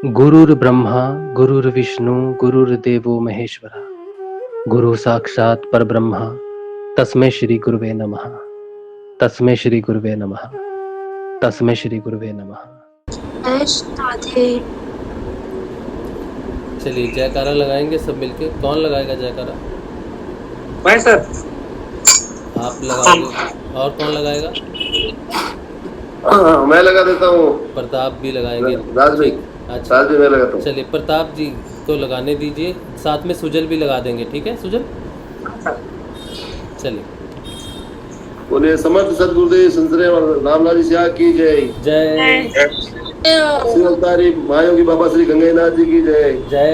गुरुर्ब्रह्मा गुरुर्विष्णु गुरुर्देवो महेश्वरा गुरु साक्षात् परब्रह्म तस्मै श्री गुरुवे नमः। तस्मै श्री गुरुवे नमः। तस्मै श्री गुरुवे नमः। चलिए जयकारा लगाएंगे सब मिलके। कौन लगाएगा जयकारा? मैं सर। आप लगाओगे? और कौन लगाएगा? मैं लगा देता हूँ। प्रताप भी लगाएंगे। राज भाई, अच्छा राज भाई मैं लगाता हूँ। चलिए प्रताप जी को लगाने दीजिए, साथ में सुजल भी लगा देंगे। ठीक है सुजल, चलिए। बोलिए समर्थ सदगुरुदेव संतरे रामलाल जी शाह की जय। जय श्री अवतारी महायोगी बाबा श्री गंगेनाथ जी की जय। जय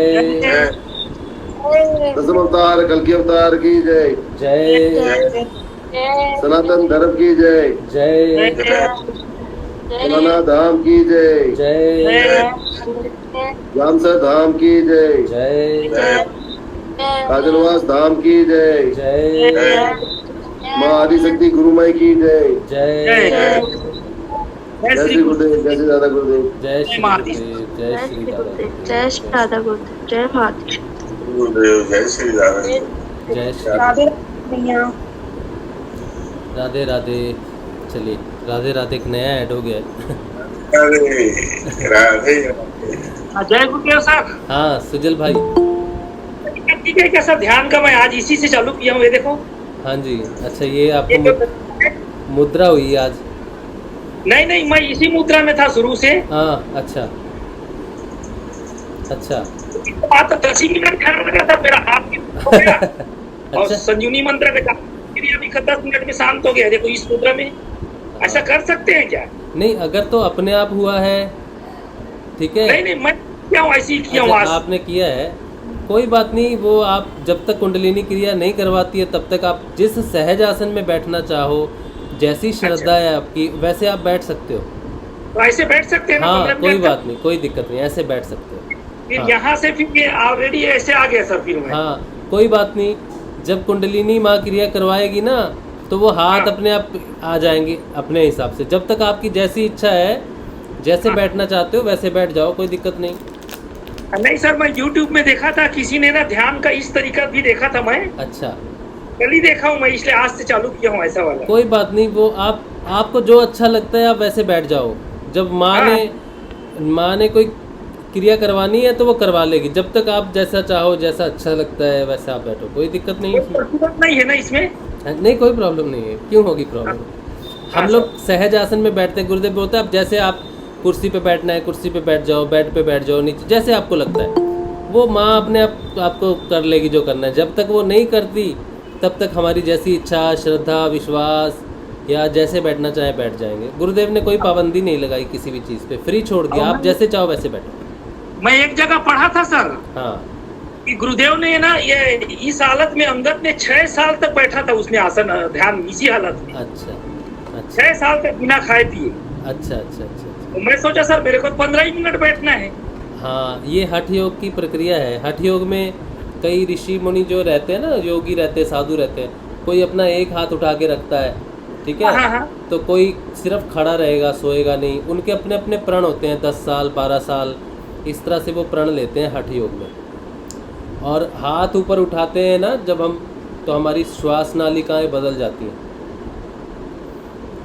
दसम अवतार कल्कि अवतार की जय। जय सनातन धर्म की जय। जय मौलाना धाम की जय। जय रामसर धाम की जय। जय काजलवास धाम की जय। जय माँ आदिशक्ति गुरुमाई की जय। जय जय श्री गुरुदेव, जय श्री दादा गुरुदेव, जय श्री गुरुदेव, जय श्री दादा गुरुदेव, जय श्री दादा गुरुदेव, जय माता गुरुदेव, जय श्री दादा, जय श्री राधे राधे। चलिए राधे राधे एक नया ऐड हो गया है। राधे जय गुरुदेव साहब। हाँ सुजल भाई। ठीक है क्या सर, ध्यान का मैं आज इसी से चालू किया हूँ। ये देखो। हाँ जी, अच्छा ये आपको मुद्रा हुई आज? नहीं, मैं इसी मुद्रा में था शुरू से। हाँ अच्छा अच्छा। बात तो 10 मिनट ध्यान लगा था मेरा, हाथ हो गया। और अच्छा। संजीवनी मंत्र में क्रिया भी 10 मिनट में शांत हो गया। देखो इस मुद्रा में ऐसा कर सकते हैं क्या? नहीं, अगर तो अपने आप हुआ है ठीक है। नहीं मैं क्या हूँ, ऐसे ही किया हूँ। अच्छा, आपने किया है, कोई बात नहीं। वो आप जब तक कुंडलिनी क्रिया नहीं करवाती है तब तक आप जिस सहज आसन में बैठना चाहो, जैसी श्रद्धा है आपकी, वैसे आप बैठ सकते हो। तो ऐसे बैठ सकते हैं ना? हाँ 15 कोई मिनट बात नहीं, कोई दिक्कत नहीं, ऐसे बैठ सकते हो। फिर हाँ। यहाँ से फिर ये ऑलरेडी ऐसे आ गया सर। फिर मैं हाँ कोई बात नहीं, जब कुंडलिनी माँ क्रिया करवाएगी ना तो वो हाथ अपने आप आ जाएंगे अपने हिसाब से। जब तक आपकी जैसी इच्छा है, जैसे बैठना चाहते हो वैसे बैठ जाओ, कोई दिक्कत नहीं। नहीं सर, मैं YouTube में देखा था, किसी ने ना ध्यान का इस तरीका भी देखा था। मैं अच्छा कल ही देखा हूँ मैं, इसलिए आज से चालू किया हूँ ऐसा वाला। कोई बात नहीं, वो आपको जो अच्छा लगता है आप वैसे बैठ जाओ। जब माँ ने कोई क्रिया करवानी है तो वो करवा लेगी। जब तक आप जैसा चाहो, जैसा अच्छा लगता है वैसा आप बैठो, कोई दिक्कत नहीं इसमें। नहीं है ना इसमें? नहीं कोई प्रॉब्लम नहीं है, क्यों होगी प्रॉब्लम? हम लोग सहज आसन में बैठते हैं। गुरुदेव बोलते हैं आप जैसे आप कुर्सी पे बैठना है कुर्सी पे बैठ जाओ, बेड पे बैठ जाओ, नीचे जैसे आपको लगता है। वो माँ अपने आप आपको कर लेगी जो करना है। जब तक वो नहीं करती तब तक हमारी जैसी इच्छा, श्रद्धा, विश्वास या जैसे बैठना चाहे बैठ जाएंगे। गुरुदेव ने कोई पाबंदी नहीं लगाई किसी भी चीज़ पे, फ्री छोड़ दिया, आप जैसे चाहो वैसे बैठो। मैं एक जगह पढ़ा था सर हाँ कि गुरुदेव ने ना ये इस हालत में अंगद ने 6 साल तक बैठा था उसने आसन ध्यान इसी हालत में। अच्छा अच्छा 6 साल तक बिना खाए पिए। अच्छा अच्छा अच्छा। तो मैं सोचा सर मेरे को 15 ही मिनट बैठना है। हाँ ये हठ योग की प्रक्रिया है। हठ योग में कई ऋषि मुनि जो रहते हैं ना, योगी रहते हैं, साधु रहते हैं, कोई अपना एक हाथ उठा के रखता है, ठीक है। हाँ। तो कोई सिर्फ खड़ा रहेगा, सोएगा नहीं। उनके अपने अपने प्रण होते हैं, 10 साल 12 साल इस तरह से वो प्रण लेते हैं हठ योग में। और हाथ ऊपर उठाते हैं ना जब हम, तो हमारी श्वास नालिकाएं बदल जाती हैं,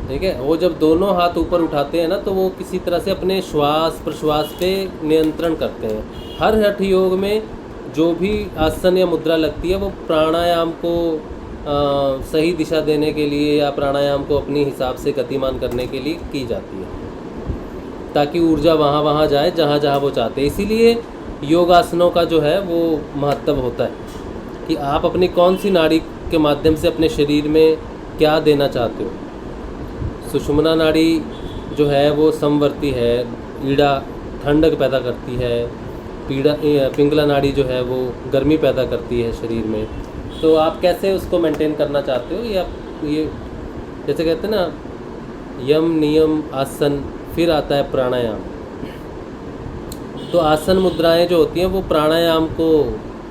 ठीक है। वो जब दोनों हाथ ऊपर उठाते हैं ना तो वो किसी तरह से अपने श्वास प्रश्वास पे नियंत्रण करते हैं। हर हठ योग में जो भी आसन या मुद्रा लगती है वो प्राणायाम को सही दिशा देने के लिए या प्राणायाम को अपनी हिसाब से गतिमान करने के लिए की जाती है, ताकि ऊर्जा वहाँ जाए जहाँ जहाँ वो चाहते हैं। इसीलिए योगासनों का जो है वो महत्व होता है कि आप अपनी कौन सी नाड़ी के माध्यम से अपने शरीर में क्या देना चाहते हो। सुषुम्ना नाड़ी जो है वो समवर्ती है, ईड़ा ठंडक पैदा करती है, पिंगला नाड़ी जो है वो गर्मी पैदा करती है शरीर में। तो आप कैसे उसको मेंटेन करना चाहते हो, या ये जैसे कहते हैं ना यम नियम आसन, फिर आता है प्राणायाम। तो आसन मुद्राएं जो होती हैं वो प्राणायाम को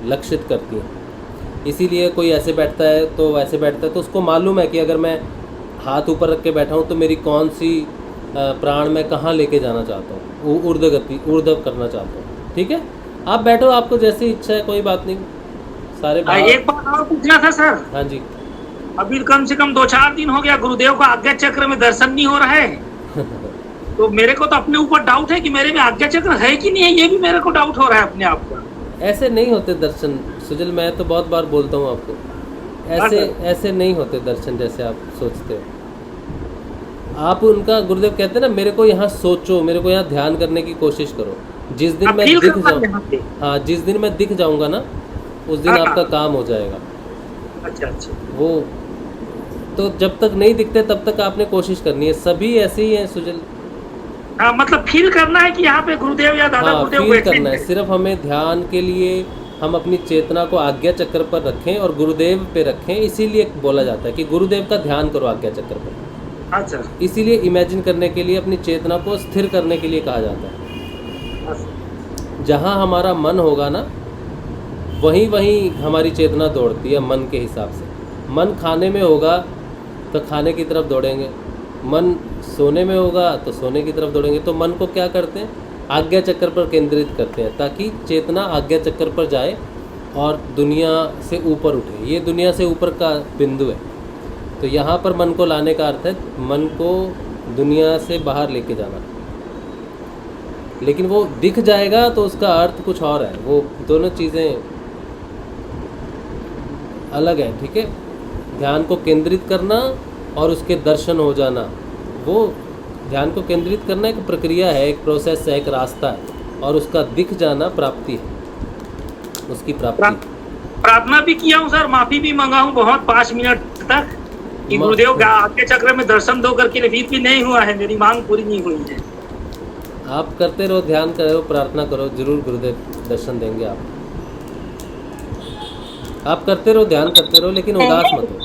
लक्षित करती हैं। इसीलिए कोई ऐसे बैठता है तो वैसे बैठता है, तो उसको मालूम है कि अगर मैं हाथ ऊपर रख के बैठा हूँ तो मेरी कौन सी प्राण मैं कहाँ लेके जाना चाहता हूँ। ऊर्ध्व करना चाहता हूँ। ठीक है, आप बैठो, आपको जैसी इच्छा है, कोई बात नहीं। सारे भाव। एक बात और पूछना था सर। हाँ जी। अभी कम से कम 2-4 दिन हो गया गुरुदेव का आज्ञा चक्र में दर्शन नहीं हो रहा है। तो मेरे को तो अपने ऊपर डाउट है कि मेरे में आज्ञा चक्र है कि नहीं है, ये भी मेरे को डाउट हो रहा है अपने आप का। ऐसे नहीं होते दर्शन सुजल, मैं तो बहुत बार बोलता हूँ आपको, ऐसे नहीं होते दर्शन जैसे आप सोचते हो। आप उनका, गुरुदेव कहते हैं ना, मेरे को यहाँ सोचो, मेरे को यहाँ ध्यान करने की कोशिश करो। जिस दिन मैं दिख जाऊँ, हाँ, जिस दिन मैं दिख जाऊँगा ना, उस दिन आपका काम हो जाएगा। अच्छा। वो तो जब तक नहीं दिखते तब तक आपने कोशिश करनी है। सभी ऐसे ही हैं सुजल। हाँ, मतलब फील करना है कि यहाँ पे गुरुदेव या दादा गुरुदेव फील बैठे करना है। हैं। सिर्फ हमें ध्यान के लिए हम अपनी चेतना को आज्ञा चक्र पर रखें और गुरुदेव पे रखें। इसीलिए बोला जाता है कि गुरुदेव का ध्यान करो आज्ञा चक्र पर। अच्छा। इसीलिए इमेजिन करने के लिए, अपनी चेतना को स्थिर करने के लिए कहा जाता है। जहाँ हमारा मन होगा ना, वहीं हमारी चेतना दौड़ती है मन के हिसाब से। मन खाने में होगा तो खाने की तरफ दौड़ेंगे, मन सोने में होगा तो सोने की तरफ दौड़ेंगे। तो मन को क्या करते हैं, आज्ञा चक्र पर केंद्रित करते हैं, ताकि चेतना आज्ञा चक्र पर जाए और दुनिया से ऊपर उठे। ये दुनिया से ऊपर का बिंदु है। तो यहाँ पर मन को लाने का अर्थ है मन को दुनिया से बाहर लेके जाना। लेकिन वो दिख जाएगा तो उसका अर्थ कुछ और है। वो दोनों चीज़ें अलग है। ठीक है, ध्यान को केंद्रित करना और उसके दर्शन हो जाना, वो ध्यान को केंद्रित करना एक प्रक्रिया है, एक प्रोसेस है, एक रास्ता है, और उसका दिख जाना प्राप्ति है, उसकी प्राप्ति। प्रार्थना भी किया हूँ सर, माफी भी मांगा हूँ बहुत 5 मिनट तक कि गुरुदेव का आज्ञा चक्र में दर्शन दो करके, फिर भी नहीं हुआ है, मेरी मांग पूरी नहीं हुई है। आप करते रहो, ध्यान करो, प्रार्थना करो, जरूर गुरुदेव दर्शन देंगे आप। आप करते रहो, ध्यान करते रहो, लेकिन उदास मत हो।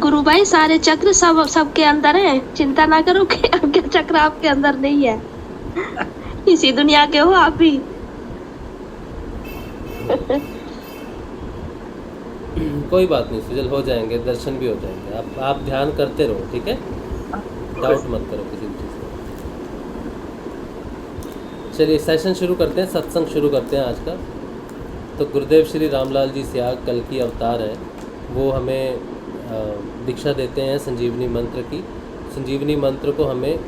गुरु भाई सारे चक्र सबके अंदर है, चिंता ना करो कि आपके चक्र आपके अंदर नहीं है। इसी दुनिया के हो आप भी। कोई बात नहीं सुजल, हो जाएंगे, दर्शन भी हो जाएंगे। आप ध्यान करते रहो, ठीक है, डाउट मत करो किसी भी चीज़ को। चलिए सेशन शुरू करते हैं, सत्संग शुरू करते हैं आज का। तो गुरुदेव श्री रामलाल जी स्याग कल की अवतार है, वो हमें दीक्षा देते हैं संजीवनी मंत्र की। संजीवनी मंत्र को हमें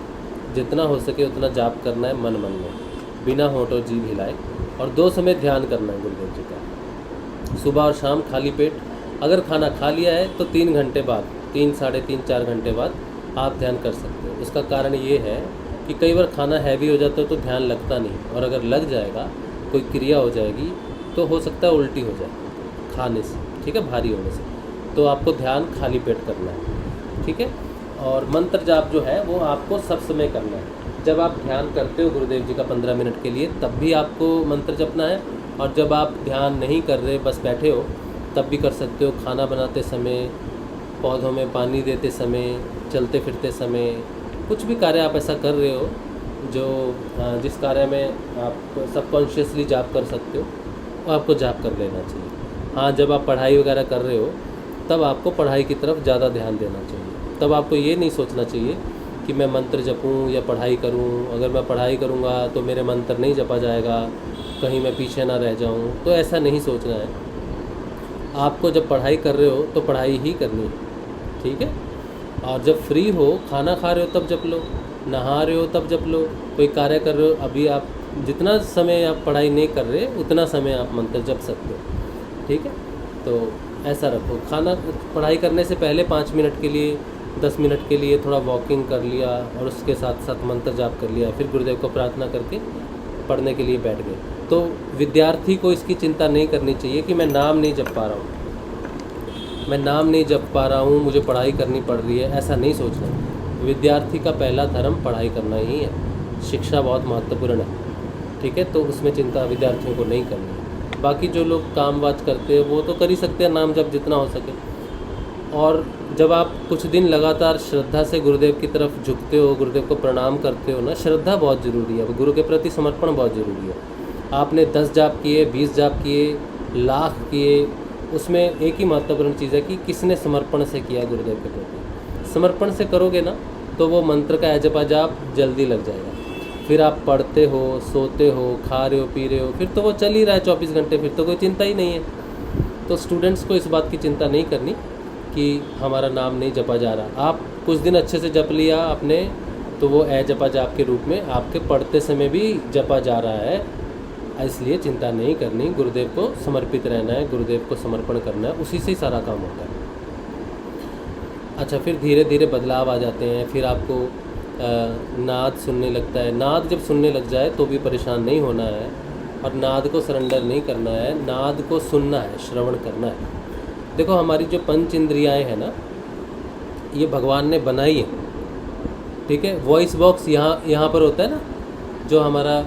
जितना हो सके उतना जाप करना है मन में, बिना होंठों जीभ हिलाए, और 2 समय ध्यान करना है गुरुदेव जी का, सुबह और शाम खाली पेट। अगर खाना खा लिया है तो 3 घंटे बाद, 3, साढ़े 3, 4 घंटे बाद आप ध्यान कर सकते हो। उसका कारण ये है कि कई बार खाना हैवी हो जाता है तो ध्यान लगता नहीं, और अगर लग जाएगा, कोई क्रिया हो जाएगी, तो हो सकता है उल्टी हो जाए खाने से, ठीक है, भारी होने से। तो आपको ध्यान खाली पेट करना है, ठीक है। और मंत्र जाप जो है वो आपको सब समय करना है। जब आप ध्यान करते हो गुरुदेव जी का 15 मिनट के लिए, तब भी आपको मंत्र जपना है, और जब आप ध्यान नहीं कर रहे, बस बैठे हो, तब भी कर सकते हो। खाना बनाते समय, पौधों में पानी देते समय, चलते फिरते समय, कुछ भी कार्य आप ऐसा कर रहे हो जो जिस कार्य में आप सबकॉन्शियसली जाप कर सकते हो, वो आपको जाप कर लेना चाहिए। हाँ, जब आप पढ़ाई वगैरह कर रहे हो तब आपको पढ़ाई की तरफ ज़्यादा ध्यान देना चाहिए। तब आपको ये नहीं सोचना चाहिए कि मैं मंत्र जपूँ या पढ़ाई करूँ। अगर मैं पढ़ाई करूँगा तो मेरे मंत्र नहीं जपा जाएगा, कहीं मैं पीछे ना रह जाऊँ, तो ऐसा नहीं सोचना है। आपको जब पढ़ाई कर रहे हो तो पढ़ाई ही करनी है, ठीक है। और जब फ्री हो, खाना खा रहे हो तब जप लो, नहा रहे हो तब जप लो, कोई कार्य कर रहे हो, अभी आप जितना समय आप पढ़ाई नहीं कर रहे उतना समय आप मंत्र जप सकते हो, ठीक है। तो ऐसा रखो। खाना पढ़ाई करने से पहले 5 मिनट के लिए, 10 मिनट के लिए थोड़ा वॉकिंग कर लिया, और उसके साथ साथ मंत्र जाप कर लिया, फिर गुरुदेव को प्रार्थना करके पढ़ने के लिए बैठ गए। तो विद्यार्थी को इसकी चिंता नहीं करनी चाहिए कि मैं नाम नहीं जप पा रहा हूँ, मैं नाम नहीं जप पा रहा हूँ, मुझे पढ़ाई करनी पड़ रही है, ऐसा नहीं सोचना। विद्यार्थी का पहला धर्म पढ़ाई करना ही है, शिक्षा बहुत महत्वपूर्ण है, ठीक है। तो उसमें चिंता विद्यार्थियों को नहीं करनी है। बाकी जो लोग काम वाज करते हैं वो तो कर ही सकते हैं नाम जप जितना हो सके। और जब आप कुछ दिन लगातार श्रद्धा से गुरुदेव की तरफ झुकते हो, गुरुदेव को प्रणाम करते हो ना, श्रद्धा बहुत ज़रूरी है, गुरु के प्रति समर्पण बहुत ज़रूरी है। आपने 10 जाप किए, 20 जाप किए, लाख किए, उसमें एक ही महत्वपूर्ण चीज़ है कि किसने समर्पण से किया गुरुदेव के प्रति। समर्पण से करोगे ना तो वो मंत्र का जपा जाप जल्दी लग जाएगा। फिर आप पढ़ते हो, सोते हो, खा रहे हो, पी रहे हो, फिर तो वो चल ही रहा है 24 घंटे, फिर तो कोई चिंता ही नहीं है। तो स्टूडेंट्स को इस बात की चिंता नहीं करनी कि हमारा नाम नहीं जपा जा रहा। आप कुछ दिन अच्छे से जप लिया आपने तो वो ए जपा जाप के रूप में आपके पढ़ते समय भी जपा जा रहा है, इसलिए चिंता नहीं करनी। गुरुदेव को समर्पित रहना है, गुरुदेव को समर्पण करना है, उसी से ही सारा काम होता है। अच्छा, फिर धीरे धीरे बदलाव आ जाते हैं। फिर आपको नाद सुनने लगता है। नाद जब सुनने लग जाए तो भी परेशान नहीं होना है और नाद को सरेंडर नहीं करना है, नाद को सुनना है, श्रवण करना है। देखो हमारी जो पंच इंद्रियाएँ हैं ना, ये भगवान ने बनाई है, ठीक है। वॉइस बॉक्स यहाँ पर होता है ना, जो हमारा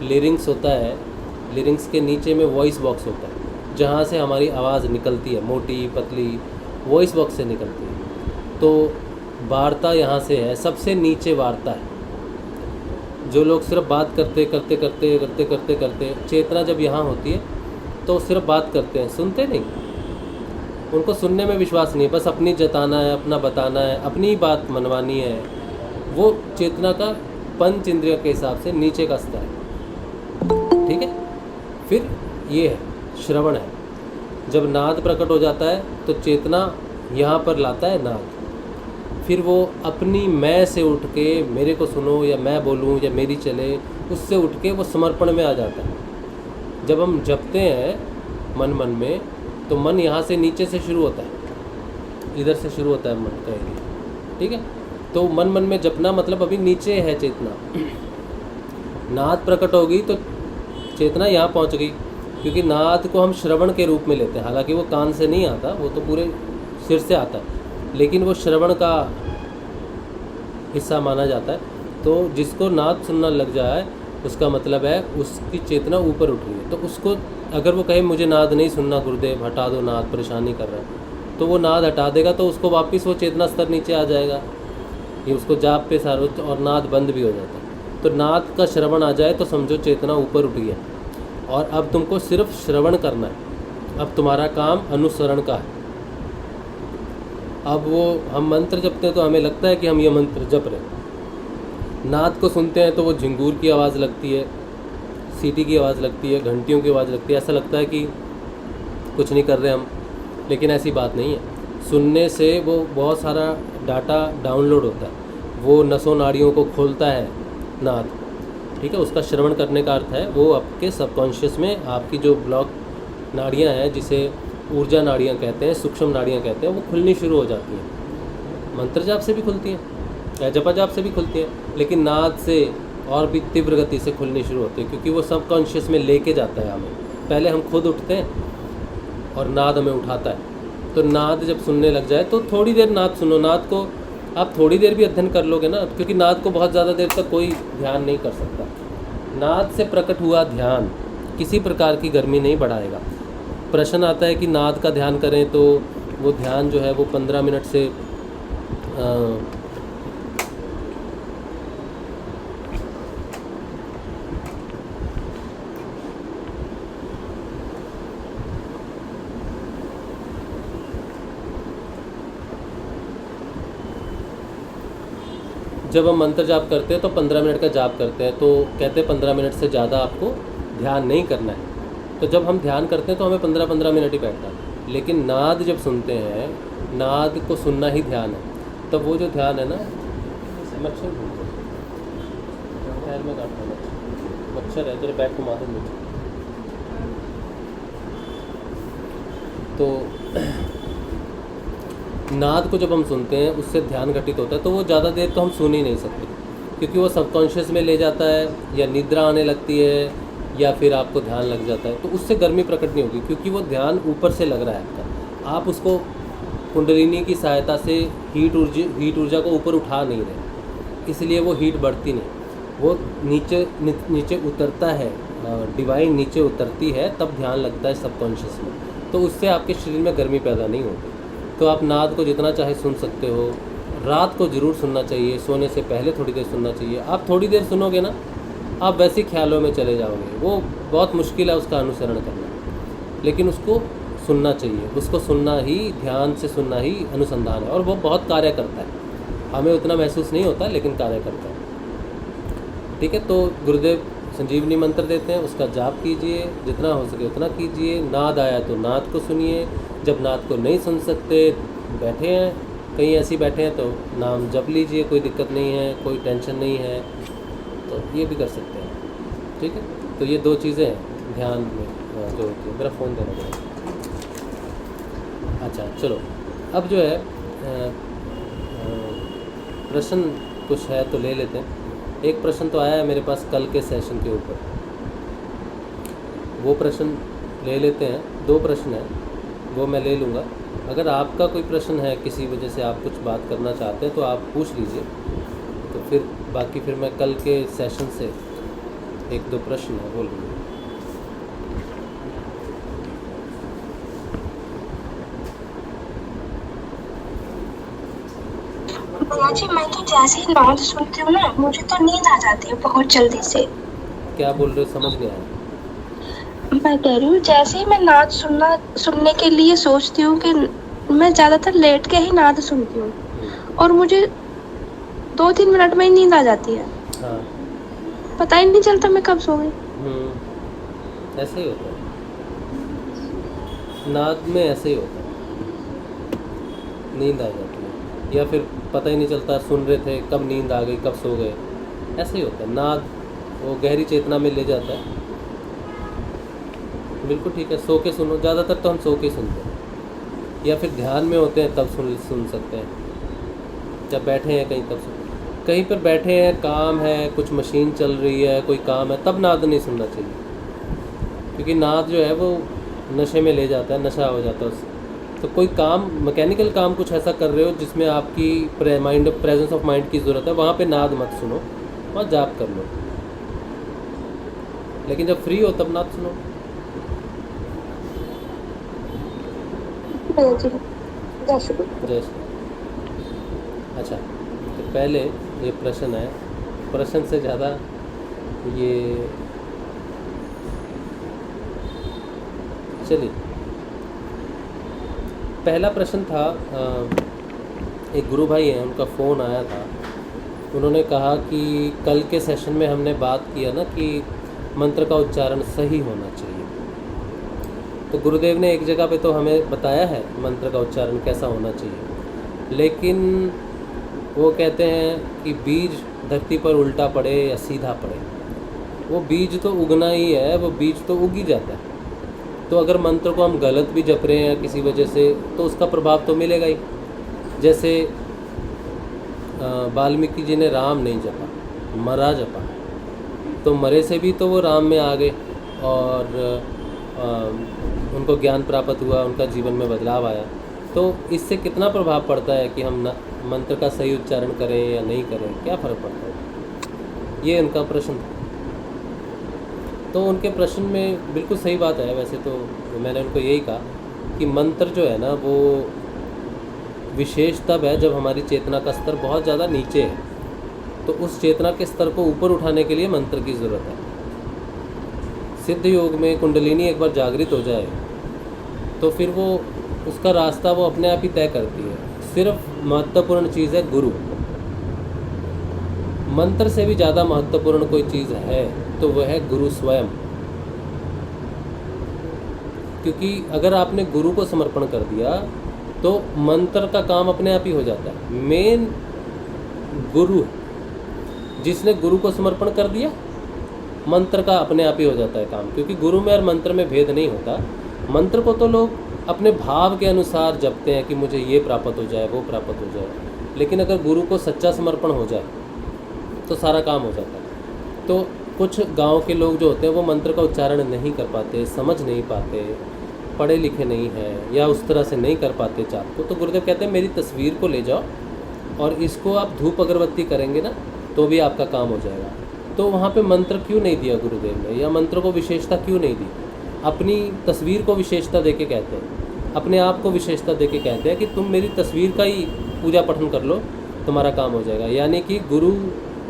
लिरिंग्स होता है, लिरिंग्स के नीचे में वॉइस बॉक्स होता है, जहाँ से हमारी आवाज़ निकलती है, मोटी पतली वॉइस बॉक्स से निकलती है। तो वार्ता यहाँ से है, सबसे नीचे वार्ता है। जो लोग सिर्फ बात करते करते करते करते करते करते चेतना जब यहाँ होती है तो सिर्फ बात करते हैं, सुनते नहीं। उनको सुनने में विश्वास नहीं है, बस अपनी जताना है, अपना बताना है, अपनी ही बात मनवानी है। वो चेतना का पंच इंद्रियों के हिसाब से नीचे का स्तर है, ठीक है। फिर ये है श्रवण है। जब नाद प्रकट हो जाता है तो चेतना यहाँ पर लाता है नाद। फिर वो अपनी मैं से उठ के मेरे को सुनो या मैं बोलूँ या मेरी चले, उससे उठ के वो समर्पण में आ जाता है। जब हम जपते हैं मन में तो मन यहाँ से नीचे से शुरू होता है, इधर से शुरू होता है मन का एरिया, ठीक है। तो मन में जपना मतलब अभी नीचे है चेतना। नाद प्रकट होगी तो चेतना यहाँ पहुँच गई, क्योंकि नाद को हम श्रवण के रूप में लेते हैं। हालांकि वो कान से नहीं आता, वो तो पूरे सिर से आता है, लेकिन वो श्रवण का हिस्सा माना जाता है। तो जिसको नाद सुनना लग जाए उसका मतलब है उसकी चेतना ऊपर उठ रही है। तो उसको अगर वो कहे मुझे नाद नहीं सुनना गुरुदेव, हटा दो नाद, परेशानी कर रहा है, तो वो नाद हटा देगा तो उसको वापस वो चेतना स्तर नीचे आ जाएगा, ये उसको जाप पे सारा, और नाद बंद भी हो जाता है। तो नाद का श्रवण आ जाए तो समझो चेतना ऊपर उठ गई है और अब तुमको सिर्फ श्रवण करना है। अब तुम्हारा काम अनुसरण का है। अब वो हम मंत्र जपते हैं तो हमें लगता है कि हम ये मंत्र जप रहे हैं। नाद को सुनते हैं तो वो झिंगूर की आवाज़ लगती है, सीटी की आवाज़ लगती है, घंटियों की आवाज़ लगती है, ऐसा लगता है कि कुछ नहीं कर रहे हम, लेकिन ऐसी बात नहीं है। सुनने से वो बहुत सारा डाटा डाउनलोड होता है, वो नसों नाड़ियों को खोलता है नाद, ठीक है। उसका श्रवण करने का अर्थ है वो आपके सबकॉन्शियस में आपकी जो ब्लॉक नाड़ियाँ हैं, जिसे ऊर्जा नाड़ियाँ कहते हैं, सूक्ष्म नाड़ियाँ कहते हैं, वो खुलनी शुरू हो जाती हैं। मंत्र जाप से भी खुलती हैं, जपा जाप से भी खुलती हैं, लेकिन नाद से और भी तीव्र गति से खुलनी शुरू होती है, क्योंकि वो सबकॉन्शियस में लेके जाता है हमें। पहले हम खुद उठते हैं और नाद हमें उठाता है। तो नाद जब सुनने लग जाए तो थोड़ी देर नाद सुनो। नाद को आप थोड़ी देर भी अध्ययन कर लोगे ना, क्योंकि नाद को बहुत ज़्यादा देर तक कोई ध्यान नहीं कर सकता। नाद से प्रकट हुआ ध्यान किसी प्रकार की गर्मी नहीं बढ़ाएगा। प्रश्न आता है कि नाद का ध्यान करें तो वो ध्यान जो है वो 15 मिनट से जब हम मंत्र जाप करते हैं तो 15 मिनट का जाप करते हैं, तो कहते हैं 15 मिनट से ज़्यादा आपको ध्यान नहीं करना है। तो जब हम ध्यान करते हैं तो हमें 15-15 मिनट ही बैठना है। लेकिन नाद जब सुनते हैं, नाद को सुनना ही ध्यान है। तब वो जो ध्यान है ना, मच्छर में काटना, मच्छर है तेरे बैग को मार दो। तो नाद को जब हम सुनते हैं उससे ध्यान घटित होता है, तो वो ज़्यादा देर तो हम सुन ही नहीं सकते, क्योंकि वो सबकॉन्शियस में ले जाता है, या निद्रा आने लगती है, या फिर आपको ध्यान लग जाता है। तो उससे गर्मी प्रकट नहीं होगी, क्योंकि वो ध्यान ऊपर से लग रहा है आपका। आप उसको कुंडलिनी की सहायता से हीट ऊर्जा को ऊपर उठा नहीं रहे, इसलिए वो हीट बढ़ती नहीं, वो नीचे उतरता है, डिवाइन नीचे उतरती है, तब ध्यान लगता है सबकॉन्शियस में। तो उससे आपके शरीर में गर्मी पैदा नहीं होती। तो आप नाद को जितना चाहे सुन सकते हो। रात को ज़रूर सुनना चाहिए, सोने से पहले थोड़ी देर सुनना चाहिए। आप थोड़ी देर सुनोगे ना, आप वैसे ख्यालों में चले जाओगे। वो बहुत मुश्किल है उसका अनुसरण करना, लेकिन उसको सुनना चाहिए। उसको सुनना ही, ध्यान से सुनना ही अनुसंधान है, और वो बहुत कार्य करता है। हमें उतना महसूस नहीं होता, लेकिन कार्य करता है। ठीक है। तो गुरुदेव संजीवनी मंत्र देते हैं, उसका जाप कीजिए, जितना हो सके उतना कीजिए। नाद आया तो नाद को सुनिए, जब नाद को नहीं सुन सकते, बैठे हैं कहीं ऐसे बैठे हैं तो नाम जप लीजिए, कोई दिक्कत नहीं है, कोई टेंशन नहीं है, तो ये भी कर सकते हैं। ठीक है, तो ये दो चीज़ें हैं ध्यान में जो होती है। मेरा फ़ोन देना पड़ेगा। अच्छा चलो, अब जो है प्रश्न कुछ है तो ले लेते हैं। एक प्रश्न तो आया है मेरे पास कल के सेशन के ऊपर, वो प्रश्न ले लेते हैं। दो प्रश्न हैं, वो मैं ले लूँगा। अगर आपका कोई प्रश्न है, किसी वजह से आप कुछ बात करना चाहते हैं तो आप पूछ लीजिए, तो फिर बाकी फिर मैं कल के सेशन से एक दो प्रश्न है वो लूँगा। भैया जी, मैं तो जैसे ही नाद सुनती हूँ ना, मुझे तो नींद आ जाती है बहुत जल्दी से। क्या बोल रहे हो, समझ नहीं आया। मैं कह रही हूँ जैसे ही मैं नाद सुनने के लिए सोचती हूँ कि मैं ज़्यादातर लेट के ही नाद सुनती हूँ, और मुझे 2-3 मिनट में ही नींद आ जाती है। हाँ, पता ही नहीं चलता मैं कब सो गई। ऐसे ही होता है नाद में, ऐसे ही होता है, नींद आ जाती है, या फिर पता ही नहीं चलता सुन रहे थे कब नींद आ गई, कब सो गए। ऐसे ही होता है, नाद वो गहरी चेतना में ले जाता है। बिल्कुल ठीक है, सो के सुनो। ज़्यादातर तो हम सो के सुनते हैं, या फिर ध्यान में होते हैं तब सुन सकते हैं। जब बैठे हैं कहीं तब कहीं पर बैठे हैं, काम है, कुछ मशीन चल रही है, कोई काम है, तब नाद नहीं सुनना चाहिए, क्योंकि नाद जो है वो नशे में ले जाता है, नशा हो जाता है उससे। तो कोई काम, मैकेनिकल काम कुछ ऐसा कर रहे हो जिसमें आपकी प्रेजेंस ऑफ माइंड की ज़रूरत है, वहाँ पे नाद मत सुनो, वहाँ जाप कर लो। लेकिन जब फ्री हो तब नाद सुनो। जय श्री। अच्छा, तो पहले ये प्रश्न है, प्रश्न से ज़्यादा ये, चलिए पहला प्रश्न था, एक गुरु भाई हैं, उनका फ़ोन आया था। उन्होंने कहा कि कल के सेशन में हमने बात किया ना कि मंत्र का उच्चारण सही होना चाहिए। तो गुरुदेव ने एक जगह पे तो हमें बताया है मंत्र का उच्चारण कैसा होना चाहिए, लेकिन वो कहते हैं कि बीज धरती पर उल्टा पड़े या सीधा पड़े, वो बीज तो उगना ही है, वो बीज तो उग ही जाता है। तो अगर मंत्र को हम गलत भी जप रहे हैं किसी वजह से, तो उसका प्रभाव तो मिलेगा ही। जैसे वाल्मीकि जी ने राम नहीं जपा, मरा जपा, तो मरे से भी तो वो राम में आ गए और उनको ज्ञान प्राप्त हुआ, उनका जीवन में बदलाव आया। तो इससे कितना प्रभाव पड़ता है कि हम मंत्र का सही उच्चारण करें या नहीं करें, क्या फ़र्क पड़ता है, ये उनका प्रश्न था। तो उनके प्रश्न में बिल्कुल सही बात है। वैसे तो मैंने उनको यही कहा कि मंत्र जो है ना, वो विशेष तब है जब हमारी चेतना का स्तर बहुत ज़्यादा नीचे है, तो उस चेतना के स्तर को ऊपर उठाने के लिए मंत्र की ज़रूरत है। सिद्ध योग में कुंडलिनी एक बार जागृत हो जाए तो फिर वो उसका रास्ता वो अपने आप ही तय करती है। सिर्फ महत्वपूर्ण चीज़ है गुरु। मंत्र से भी ज़्यादा महत्वपूर्ण कोई चीज़ है तो वह है गुरु स्वयं, क्योंकि अगर आपने गुरु को समर्पण कर दिया तो मंत्र का काम अपने आप ही हो जाता है। मेन गुरु, जिसने गुरु को समर्पण कर दिया, मंत्र का अपने आप ही हो जाता है काम, क्योंकि गुरु में और मंत्र में भेद नहीं होता। मंत्र को तो लोग अपने भाव के अनुसार जपते हैं कि मुझे ये प्राप्त हो जाए, वो प्राप्त हो जाए, लेकिन अगर गुरु को सच्चा समर्पण हो जाए तो सारा काम हो जाता है। तो कुछ गांव के लोग जो होते हैं वो मंत्र का उच्चारण नहीं कर पाते, समझ नहीं पाते, पढ़े लिखे नहीं हैं या उस तरह से नहीं कर पाते जाप को, तो गुरुदेव कहते हैं मेरी तस्वीर को ले जाओ और इसको आप धूप अगरबत्ती करेंगे ना तो भी आपका काम हो जाएगा। तो वहाँ पे मंत्र क्यों नहीं दिया गुरुदेव ने, या मंत्र को विशेषता क्यों नहीं दी? अपनी तस्वीर को विशेषता देके कहते हैं, अपने आप को विशेषता देके कहते हैं कि तुम मेरी तस्वीर का ही पूजा पठन कर लो, तुम्हारा काम हो जाएगा। यानी कि गुरु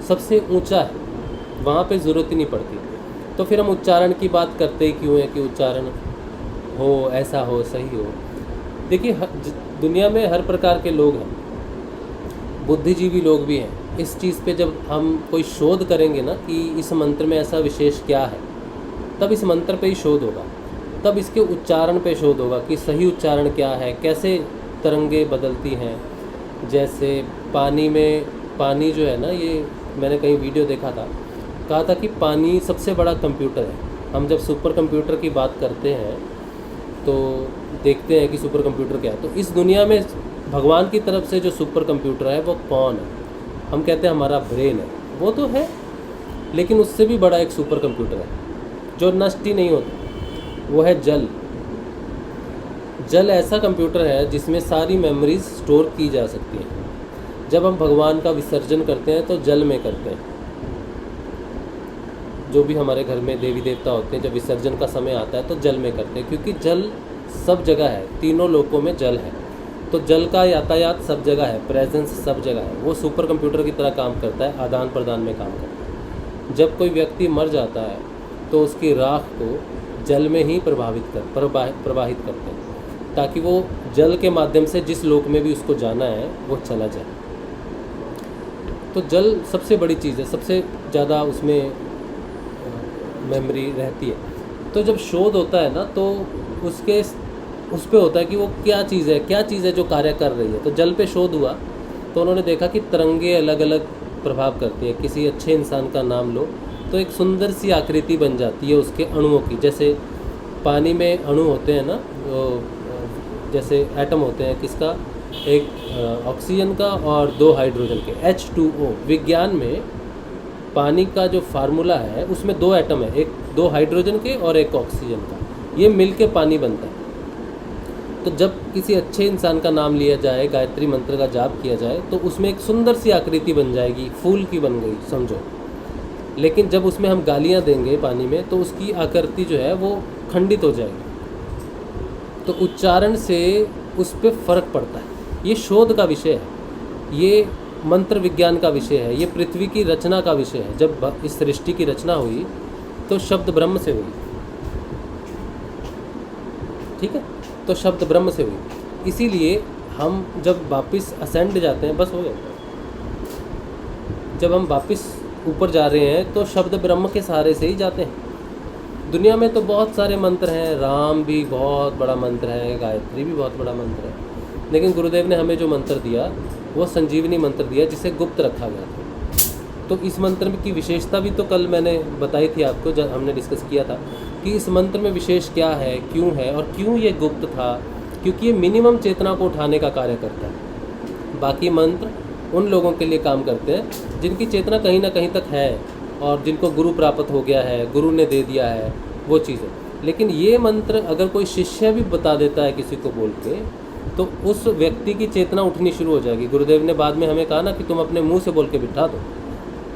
सबसे ऊंचा है, वहाँ पे ज़रूरत ही नहीं पड़ती। तो फिर हम उच्चारण की बात करते ही क्यों है कि उच्चारण हो, ऐसा हो, सही हो। देखिए दुनिया में हर प्रकार के लोग हैं, बुद्धिजीवी लोग भी हैं, इस चीज़ पे जब हम कोई शोध करेंगे ना कि इस मंत्र में ऐसा विशेष क्या है, तब इस मंत्र पे ही शोध होगा, तब इसके उच्चारण पे शोध होगा कि सही उच्चारण क्या है, कैसे तरंगे बदलती हैं। जैसे पानी में, पानी जो है ना, ये मैंने कहीं वीडियो देखा था, कहा था कि पानी सबसे बड़ा कंप्यूटर है। हम जब सुपर कंप्यूटर की बात करते हैं तो देखते हैं कि सुपर कंप्यूटर क्या है, तो इस दुनिया में भगवान की तरफ से जो सुपर कंप्यूटर है वो कौन है? हम कहते हैं हमारा ब्रेन है, वो तो है, लेकिन उससे भी बड़ा एक सुपर कंप्यूटर है जो नष्ट ही नहीं होता, वो है जल। जल ऐसा कंप्यूटर है जिसमें सारी मेमोरीज स्टोर की जा सकती हैं। जब हम भगवान का विसर्जन करते हैं तो जल में करते हैं। जो भी हमारे घर में देवी देवता होते हैं, जब विसर्जन का समय आता है तो जल में करते हैं, क्योंकि जल सब जगह है, तीनों लोकों में जल है, तो जल का यातायात सब जगह है, प्रेजेंस सब जगह है। वो सुपर कंप्यूटर की तरह काम करता है, आदान प्रदान में काम करता है। जब कोई व्यक्ति मर जाता है तो उसकी राख को जल में ही प्रवाहित करते हैं, ताकि वो जल के माध्यम से जिस लोक में भी उसको जाना है वो चला जाए। तो जल सबसे बड़ी चीज़ है, सबसे ज़्यादा उसमें मेमोरी रहती है। तो जब शोध होता है ना तो उस पे होता है कि वो क्या चीज़ है जो कार्य कर रही है। तो जल पे शोध हुआ तो उन्होंने देखा कि तरंगे अलग अलग प्रभाव करती हैं। किसी अच्छे इंसान का नाम लो तो एक सुंदर सी आकृति बन जाती है उसके अणुओं की। जैसे पानी में अणु होते हैं ना, जैसे एटम होते हैं, किसका, एक ऑक्सीजन का और 2 हाइड्रोजन के, H2O। विज्ञान में पानी का जो फार्मूला है उसमें 2 एटम है, एक 2 हाइड्रोजन के और एक ऑक्सीजन का, ये मिलके पानी बनता है। तो जब किसी अच्छे इंसान का नाम लिया जाए, गायत्री मंत्र का जाप किया जाए, तो उसमें एक सुंदर सी आकृति बन जाएगी, फूल की बन गई समझो। लेकिन जब उसमें हम गालियाँ देंगे पानी में तो उसकी आकृति जो है वो खंडित हो जाएगी। तो उच्चारण से उस पर फ़र्क पड़ता है। ये शोध का विषय है, ये मंत्र विज्ञान का विषय है, ये पृथ्वी की रचना का विषय है। जब इस सृष्टि की रचना हुई तो शब्द ब्रह्म से हुई, ठीक है, तो शब्द ब्रह्म से हुई। इसीलिए हम जब वापस असेंड जाते हैं, बस हो गया, जब हम वापस ऊपर जा रहे हैं तो शब्द ब्रह्म के सहारे से ही जाते हैं। दुनिया में तो बहुत सारे मंत्र हैं, राम भी बहुत बड़ा मंत्र है, गायत्री भी बहुत बड़ा मंत्र है, लेकिन गुरुदेव ने हमें जो मंत्र दिया वो संजीवनी मंत्र दिया, जिसे गुप्त रखा गया था। तो इस मंत्र की विशेषता भी तो कल मैंने बताई थी आपको, जब हमने डिस्कस किया था कि इस मंत्र में विशेष क्या है, क्यों है और क्यों ये गुप्त था। क्योंकि ये मिनिमम चेतना को उठाने का कार्य करता है। बाकी मंत्र उन लोगों के लिए काम करते हैं जिनकी चेतना कहीं ना कहीं तक है और जिनको गुरु प्राप्त हो गया है, गुरु ने दे दिया है वो चीज़ें। लेकिन ये मंत्र अगर कोई शिष्य भी बता देता है किसी को बोल के, तो उस व्यक्ति की चेतना उठनी शुरू हो जाएगी। गुरुदेव ने बाद में हमें कहा ना कि तुम अपने मुंह से बोल के बिठा दो,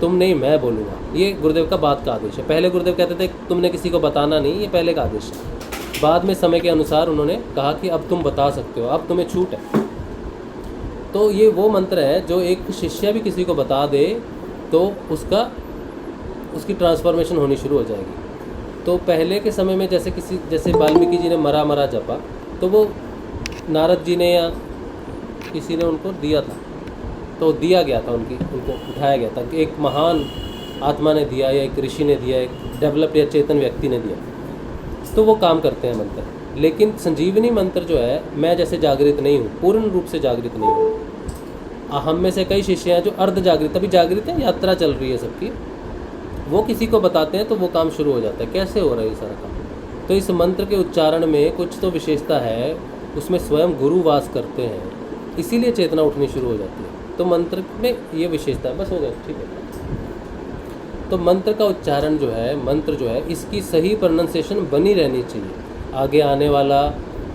तुम नहीं मैं बोलूँगा। ये गुरुदेव का बाद का आदेश है। पहले गुरुदेव कहते थे तुमने किसी को बताना नहीं, ये पहले का आदेश है। बाद में समय के अनुसार उन्होंने कहा कि अब तुम बता सकते हो, अब तुम्हें छूट है। तो ये वो मंत्र है जो एक शिष्य भी किसी को बता दे तो उसकी ट्रांसफॉर्मेशन होनी शुरू हो जाएगी। तो पहले के समय में जैसे वाल्मीकि जी ने मरा जपा, तो वो नारद जी ने या किसी ने उनको दिया था, तो दिया गया था, उनको उठाया गया था कि एक महान आत्मा ने दिया या एक ऋषि ने दिया, एक डेवलप्ड या चेतन व्यक्ति ने दिया, तो वो काम करते हैं मंत्र। लेकिन संजीवनी मंत्र जो है, मैं जैसे जागृत नहीं हूँ, पूर्ण रूप से जागृत नहीं हूँ। हम में से कई शिष्य हैं जो अर्ध जागृत, अभी जागृत है, यात्रा चल रही है सबकी, वो किसी को बताते हैं तो वो काम शुरू हो जाता है। कैसे हो रहा है ये सारा काम? तो इस मंत्र के उच्चारण में कुछ तो विशेषता है, उसमें स्वयं गुरु वास करते हैं, इसीलिए चेतना उठनी शुरू हो जाती है। तो मंत्र में ये विशेषता है। बस हो गया, ठीक है। तो मंत्र का उच्चारण जो है, इसकी सही प्रोनाउंसिएशन बनी रहनी चाहिए। आगे आने वाला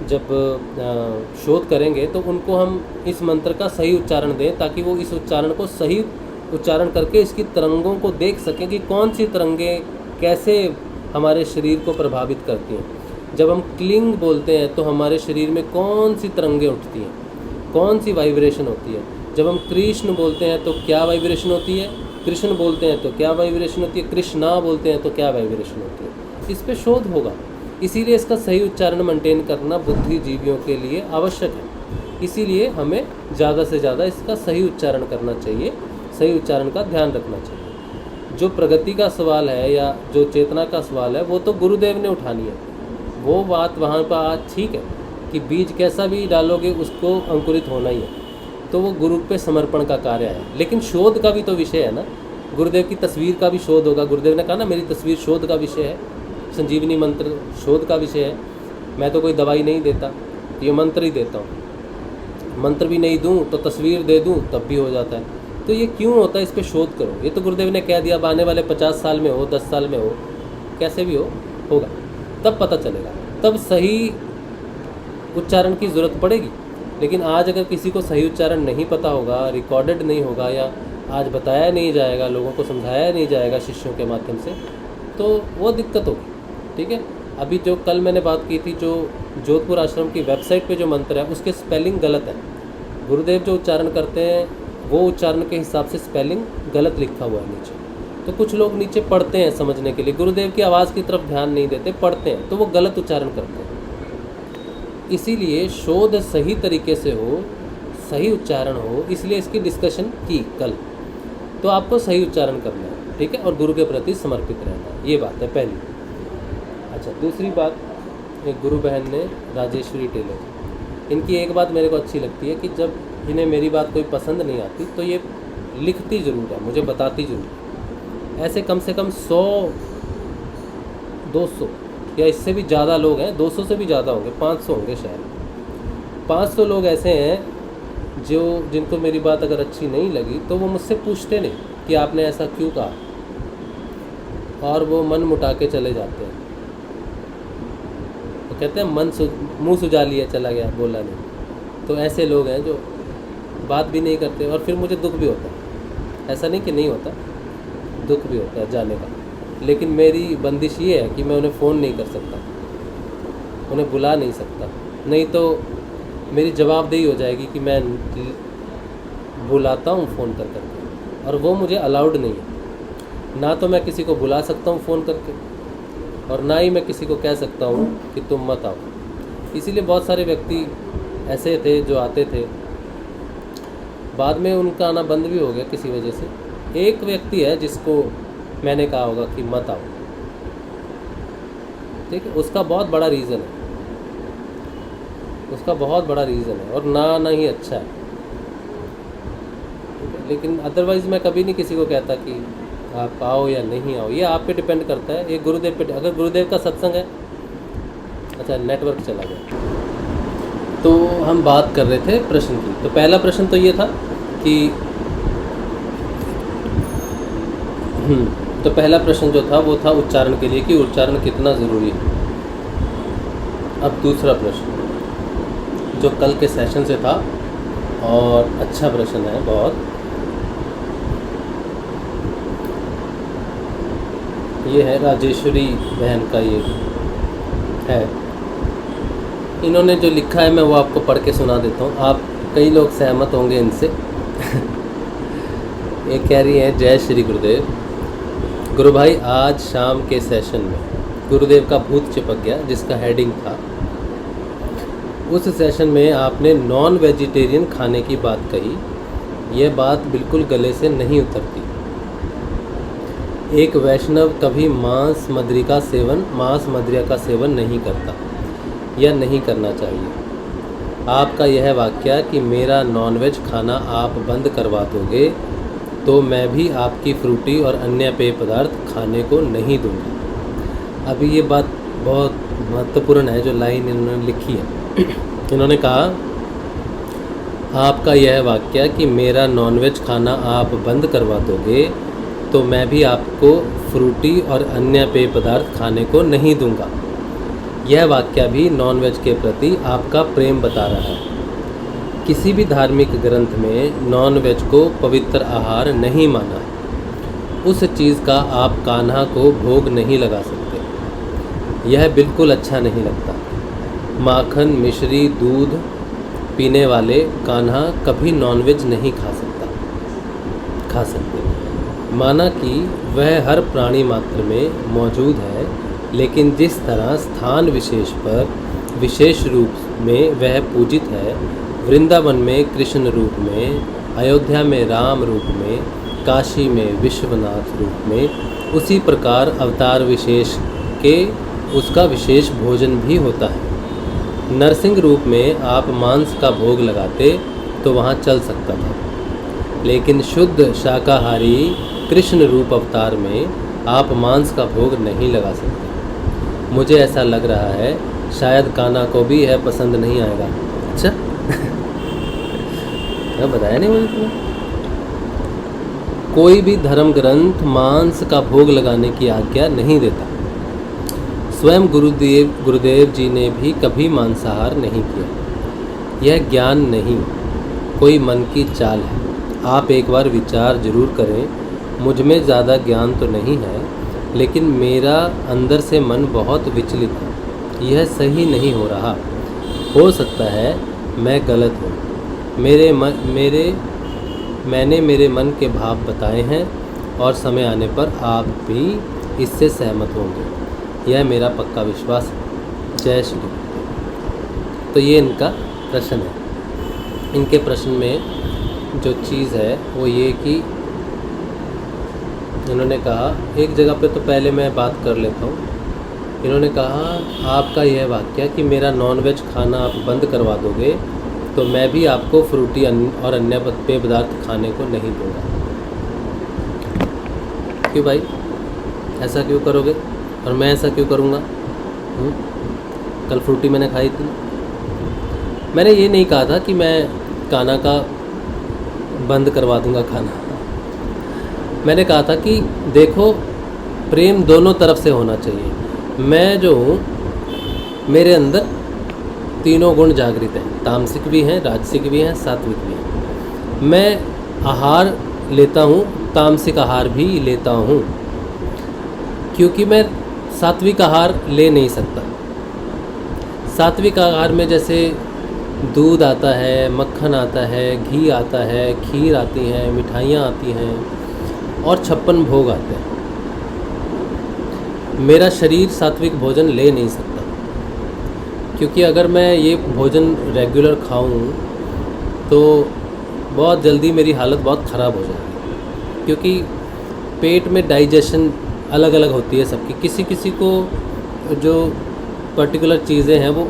जब शोध करेंगे तो उनको हम इस मंत्र का सही उच्चारण दें, ताकि वो इस उच्चारण को सही उच्चारण करके इसकी तरंगों को देख सकें कि कौन सी तरंगें कैसे हमारे शरीर को प्रभावित करती हैं। जब हम क्लिंग बोलते हैं तो हमारे शरीर में कौन सी तरंगें उठती हैं, कौन सी वाइब्रेशन होती है। जब हम कृष्ण बोलते हैं तो क्या वाइब्रेशन होती है, कृष्ण बोलते हैं तो क्या वाइब्रेशन होती है, कृष्णा बोलते हैं तो क्या वाइब्रेशन होती है। इस पे शोध होगा। इसीलिए इसका सही उच्चारण मेंटेन करना बुद्धिजीवियों के लिए आवश्यक है। इसीलिए हमें ज़्यादा से ज़्यादा इसका सही उच्चारण करना चाहिए। सही उच्चारण का ध्यान रखना चाहिए। जो प्रगति का सवाल है या जो चेतना का सवाल है वो तो गुरुदेव ने उठानी है। वो बात वहाँ पर आज ठीक है कि बीज कैसा भी डालोगे उसको अंकुरित होना ही है, तो वो गुरु पे समर्पण का कार्य है। लेकिन शोध का भी तो विषय है ना, गुरुदेव की तस्वीर का भी शोध होगा। गुरुदेव ने कहा ना मेरी तस्वीर शोध का विषय है, संजीवनी मंत्र शोध का विषय है। मैं तो कोई दवाई नहीं देता, ये मंत्र ही देता हूँ। मंत्र भी नहीं दूँ तो तस्वीर दे दूँ तब भी हो जाता है। तो ये क्यों होता है, इस पर शोध करो। ये तो गुरुदेव ने कह दिया, अब आने वाले 50 साल में हो, 10 साल में हो, कैसे भी हो होगा, तब पता चलेगा, तब सही उच्चारण की ज़रूरत पड़ेगी। लेकिन आज अगर किसी को सही उच्चारण नहीं पता होगा, रिकॉर्डेड नहीं होगा, या आज बताया नहीं जाएगा, लोगों को समझाया नहीं जाएगा शिष्यों के माध्यम से, तो वो दिक्कत होगी। ठीक है, अभी जो कल मैंने बात की थी, जो जोधपुर आश्रम की वेबसाइट पे जो मंत्र है उसके स्पेलिंग गलत है। गुरुदेव जो उच्चारण करते हैं वो उच्चारण के हिसाब से स्पेलिंग गलत लिखा हुआ है नीचे। तो कुछ लोग नीचे पढ़ते हैं समझने के लिए, गुरुदेव की आवाज़ की तरफ ध्यान नहीं देते, पढ़ते हैं तो वो गलत उच्चारण करते हैं। इसीलिए शोध सही तरीके से हो, सही उच्चारण हो, इसलिए इसकी डिस्कशन की कल। तो आपको सही उच्चारण करना है, ठीक है, और गुरु के प्रति समर्पित रहना है, ये बात है पहली। अच्छा, दूसरी बात, एक गुरु बहन ने, राजेश्वरी टेलर, इनकी एक बात मेरे को अच्छी लगती है कि जब इन्हें मेरी बात कोई पसंद नहीं आती तो ये लिखती ज़रूर है, मुझे बताती ज़रूर है। ऐसे कम से कम 100 200 या इससे भी ज़्यादा लोग हैं, 200 से भी ज़्यादा होंगे, 500 होंगे शायद। 500 लोग ऐसे हैं जो जिनको मेरी बात अगर अच्छी नहीं लगी तो वो मुझसे पूछते नहीं कि आपने ऐसा क्यों कहा, और वो मन मुटा के चले जाते हैं। तो कहते हैं मुंह सुजा लिया, चला गया, बोला नहीं। तो ऐसे लोग हैं जो बात भी नहीं करते, और फिर मुझे दुख भी होता है। ऐसा नहीं कि नहीं होता, दुख भी होता है जाने का। लेकिन मेरी बंदिश ये है कि मैं उन्हें फ़ोन नहीं कर सकता, उन्हें बुला नहीं सकता, नहीं तो मेरी जवाबदेही हो जाएगी कि मैं बुलाता हूँ फ़ोन कर करके, और वो मुझे अलाउड नहीं है। ना तो मैं किसी को बुला सकता हूँ फ़ोन करके, और ना ही मैं किसी को कह सकता हूँ कि तुम मत आओ। इसीलिए बहुत सारे व्यक्ति ऐसे थे जो आते थे, बाद में उनका आना बंद भी हो गया किसी वजह से। एक व्यक्ति है जिसको मैंने कहा होगा कि मत आओ, ठीक है, उसका बहुत बड़ा रीज़न है, उसका बहुत बड़ा रीज़न है, और ना आना ही अच्छा है, ठीक है। लेकिन अदरवाइज़ मैं कभी नहीं किसी को कहता कि आप आओ या नहीं आओ, ये आप पे डिपेंड करता है, ये गुरुदेव पे। अगर गुरुदेव का सत्संग है, अच्छा नेटवर्क चला गया, तो हम बात कर रहे थे प्रश्न की। तो पहला प्रश्न तो ये था कि तो पहला प्रश्न जो था वो था उच्चारण के लिए कि उच्चारण कितना ज़रूरी है। अब दूसरा प्रश्न जो कल के सेशन से था, और अच्छा प्रश्न है बहुत, ये है राजेश्वरी बहन का, ये है, इन्होंने जो लिखा है मैं वो आपको पढ़ के सुना देता हूँ। आप कई लोग सहमत होंगे इनसे। ये कह रही है, जय श्री गुरुदेव। गुरु भाई, आज शाम के सेशन में गुरुदेव का भूत चिपक गया, जिसका हेडिंग था, उस सेशन में आपने नॉन वेजिटेरियन खाने की बात कही। यह बात बिल्कुल गले से नहीं उतरती। एक वैष्णव कभी मांस मदिरा का सेवन नहीं करता या नहीं करना चाहिए। आपका यह वाक्य कि मेरा नॉनवेज खाना आप बंद करवा दोगे तो मैं भी आपकी फ्रूटी और अन्य पेय पदार्थ खाने को नहीं दूंगा। अभी ये बात बहुत महत्वपूर्ण है जो लाइन इन्होंने लिखी है। इन्होंने कहा, आपका यह वाक्य कि मेरा नॉनवेज खाना आप बंद करवा दोगे तो मैं भी आपको फ्रूटी और अन्य पेय पदार्थ खाने को नहीं दूंगा। यह वाक्य भी नॉनवेज के प्रति आपका प्रेम बता रहा है। किसी भी धार्मिक ग्रंथ में नॉनवेज को पवित्र आहार नहीं माना। उस चीज़ का आप कान्हा को भोग नहीं लगा सकते। यह बिल्कुल अच्छा नहीं लगता। माखन, मिश्री, दूध पीने वाले कान्हा कभी नॉनवेज नहीं खा सकते। माना कि वह हर प्राणी मात्र में मौजूद है, लेकिन जिस तरह स्थान विशेष पर विशेष रूप में वह पूजित है, वृंदावन में कृष्ण रूप में, अयोध्या में राम रूप में, काशी में विश्वनाथ रूप में, उसी प्रकार अवतार विशेष के उसका विशेष भोजन भी होता है। नरसिंह रूप में आप मांस का भोग लगाते तो वहाँ चल सकता था, लेकिन शुद्ध शाकाहारी कृष्ण रूप अवतार में आप मांस का भोग नहीं लगा सकते। मुझे ऐसा लग रहा है शायद कान्हा को भी यह पसंद नहीं आएगा। अच्छा क्या बताया नहीं मुझे तुम्हें? कोई भी धर्म ग्रंथ मांस का भोग लगाने की आज्ञा नहीं देता। स्वयं गुरुदेव जी ने भी कभी मांसाहार नहीं किया। यह ज्ञान नहीं, कोई मन की चाल है। आप एक बार विचार जरूर करें। मुझ में ज़्यादा ज्ञान तो नहीं है, लेकिन मेरा अंदर से मन बहुत विचलित है। यह सही नहीं हो रहा। हो सकता है मैं गलत हूँ। मैंने मेरे मन के भाव बताए हैं और समय आने पर आप भी इससे सहमत होंगे, यह मेरा पक्का विश्वास है। जय श्री गुरु। तो ये इनका प्रश्न है। इनके प्रश्न में जो चीज़ है वो ये कि इन्होंने कहा, एक जगह पे तो पहले मैं बात कर लेता हूँ। इन्होंने कहा आपका यह वाक्य कि मेरा नॉनवेज खाना आप बंद करवा दोगे तो मैं भी आपको फ्रूटी और अन्य पेय पदार्थ खाने को नहीं दूंगा। क्यों भाई, ऐसा क्यों करोगे और मैं ऐसा क्यों करूँगा? कल फ्रूटी मैंने खाई थी। मैंने ये नहीं कहा था कि मैं कान्हा का बंद करवा दूंगा खाना। मैंने कहा था कि देखो, प्रेम दोनों तरफ से होना चाहिए। मैं जो हूँ, मेरे अंदर तीनों गुण जागृत हैं, तामसिक भी हैं, राजसिक भी हैं, सात्विक भी हैं। मैं आहार लेता हूँ, तामसिक आहार भी लेता हूँ, क्योंकि मैं सात्विक आहार ले नहीं सकता। सात्विक आहार में जैसे दूध आता है, मक्खन आता है, घी आता है, खीर आती है, मिठाइयाँ आती हैं और 56 भोग आते हैं। मेरा शरीर सात्विक भोजन ले नहीं सकता, क्योंकि अगर मैं ये भोजन रेगुलर खाऊं तो बहुत जल्दी मेरी हालत बहुत ख़राब हो जाएगी, क्योंकि पेट में डाइजेशन अलग अलग होती है सबकी। किसी किसी को जो पर्टिकुलर चीज़ें हैं वो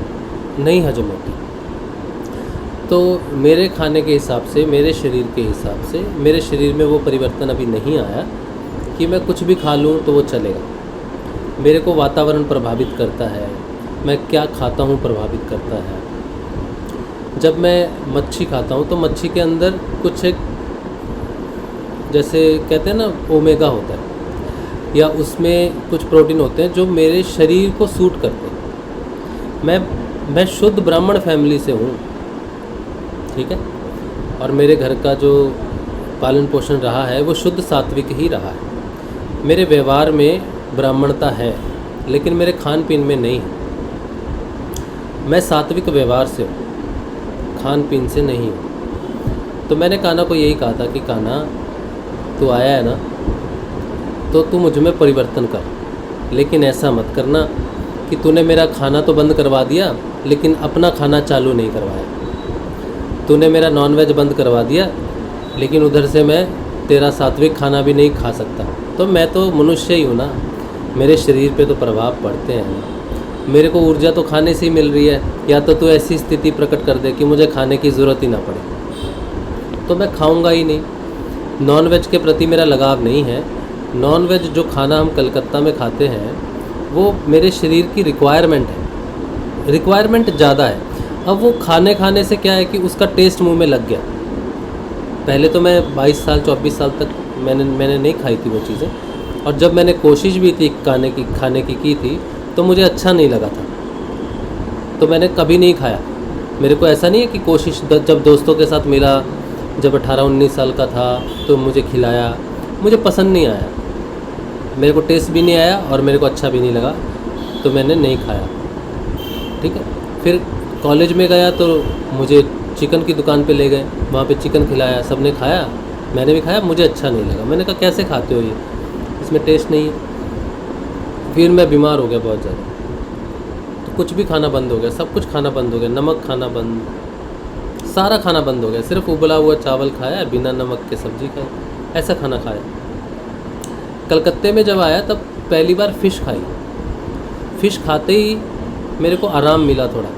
नहीं हजम होती। तो मेरे खाने के हिसाब से, मेरे शरीर के हिसाब से, मेरे शरीर में वो परिवर्तन अभी नहीं आया कि मैं कुछ भी खा लूँ तो वो चलेगा। मेरे को वातावरण प्रभावित करता है, मैं क्या खाता हूँ प्रभावित करता है। जब मैं मच्छी खाता हूँ तो मच्छी के अंदर कुछ एक, जैसे कहते हैं ना, ओमेगा होता है, या उसमें कुछ प्रोटीन होते हैं जो मेरे शरीर को सूट करते हैं। मैं शुद्ध ब्राह्मण फैमिली से हूँ, ठीक है, और मेरे घर का जो पालन पोषण रहा है वो शुद्ध सात्विक ही रहा है। मेरे व्यवहार में ब्राह्मणता है, लेकिन मेरे खान पीन में नहीं है। मैं सात्विक व्यवहार से हूँ, खान पीन से नहीं हूँ। तो मैंने कान्हा को यही कहा था कि कान्हा, तू आया है ना, तो तू मुझ में परिवर्तन कर, लेकिन ऐसा मत करना कि तूने मेरा खाना तो बंद करवा दिया लेकिन अपना खाना चालू नहीं करवाया। तूने मेरा नॉनवेज बंद करवा दिया लेकिन उधर से मैं तेरा सात्विक खाना भी नहीं खा सकता। तो मैं तो मनुष्य ही हूँ ना, मेरे शरीर पे तो प्रभाव पड़ते हैं ना। मेरे को ऊर्जा तो खाने से ही मिल रही है, या तो तू ऐसी स्थिति प्रकट कर दे कि मुझे खाने की ज़रूरत ही ना पड़े, तो मैं खाऊंगा ही नहीं। नॉनवेज के प्रति मेरा लगाव नहीं है। नॉनवेज जो खाना हम कलकत्ता में खाते हैं वो मेरे शरीर की रिक्वायरमेंट है, रिक्वायरमेंट ज़्यादा है। अब वो खाने से क्या है कि उसका टेस्ट मुंह में लग गया। पहले तो मैं 22 साल 24 साल तक मैंने नहीं खाई थी वो चीज़ें, और जब मैंने कोशिश भी थी खाने की थी तो मुझे अच्छा नहीं लगा था, तो मैंने कभी नहीं खाया। मेरे को ऐसा नहीं है कि कोशिश, जब दोस्तों के साथ मिला, जब 18-19 साल का था तो मुझे खिलाया, मुझे पसंद नहीं आया, मेरे को टेस्ट भी नहीं आया और मेरे को अच्छा भी नहीं लगा, तो मैंने नहीं खाया। ठीक है, फिर कॉलेज में गया तो मुझे चिकन की दुकान पे ले गए, वहाँ पे चिकन खिलाया, सबने खाया, मैंने भी खाया, मुझे अच्छा नहीं लगा। मैंने कहा कैसे खाते हो ये, इसमें टेस्ट नहीं है। फिर मैं बीमार हो गया बहुत ज़्यादा, तो कुछ भी खाना बंद हो गया, सब कुछ खाना बंद हो गया, नमक खाना बंद, सारा खाना बंद हो गया। सिर्फ उबला हुआ चावल खाया, बिना नमक के सब्जी खाई, ऐसा खाना खाया। कलकत्ते में जब आया तब पहली बार फ़िश खाई। फ़िश खाते ही मेरे को आराम मिला थोड़ा,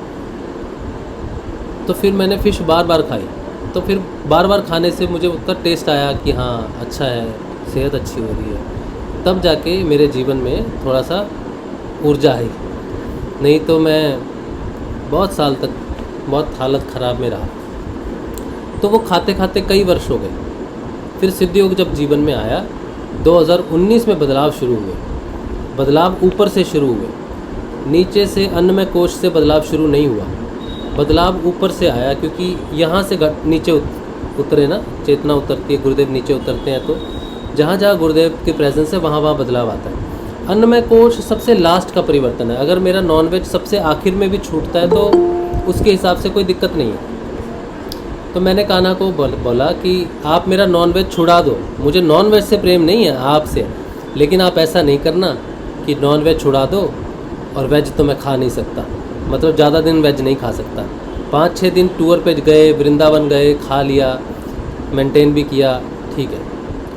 तो फिर मैंने फ़िश बार बार खाई। तो फिर बार बार खाने से मुझे उसका टेस्ट आया कि हाँ अच्छा है, सेहत अच्छी हो रही है। तब जाके मेरे जीवन में थोड़ा सा ऊर्जा आई, नहीं तो मैं बहुत साल तक बहुत हालत ख़राब में रहा। तो वो खाते खाते कई वर्ष हो गए। फिर सिद्ध योग जब जीवन में आया 2019 में बदलाव शुरू हुए। बदलाव ऊपर से शुरू हुए, नीचे से अन्नमय कोश से बदलाव शुरू नहीं हुआ। बदलाव ऊपर से आया, क्योंकि यहाँ से नीचे उतरे ना, चेतना उतरती है, गुरुदेव नीचे उतरते हैं, तो जहाँ जहाँ गुरुदेव की प्रेजेंस है वहाँ वहाँ बदलाव आता है। अन्नमय कोश सबसे लास्ट का परिवर्तन है। अगर मेरा नॉनवेज सबसे आखिर में भी छूटता है तो उसके हिसाब से कोई दिक्कत नहीं है। तो मैंने कान्हा को बोला कि आप मेरा नॉनवेज छुड़ा दो, मुझे नॉनवेज से प्रेम नहीं है आपसे, लेकिन आप ऐसा नहीं करना कि नॉनवेज छुड़ा दो और वेज तो मैं खा नहीं सकता, मतलब ज़्यादा दिन वेज नहीं खा सकता। 5-6 दिन टूर पे गए, वृंदावन गए, खा लिया, मेंटेन भी किया, ठीक है,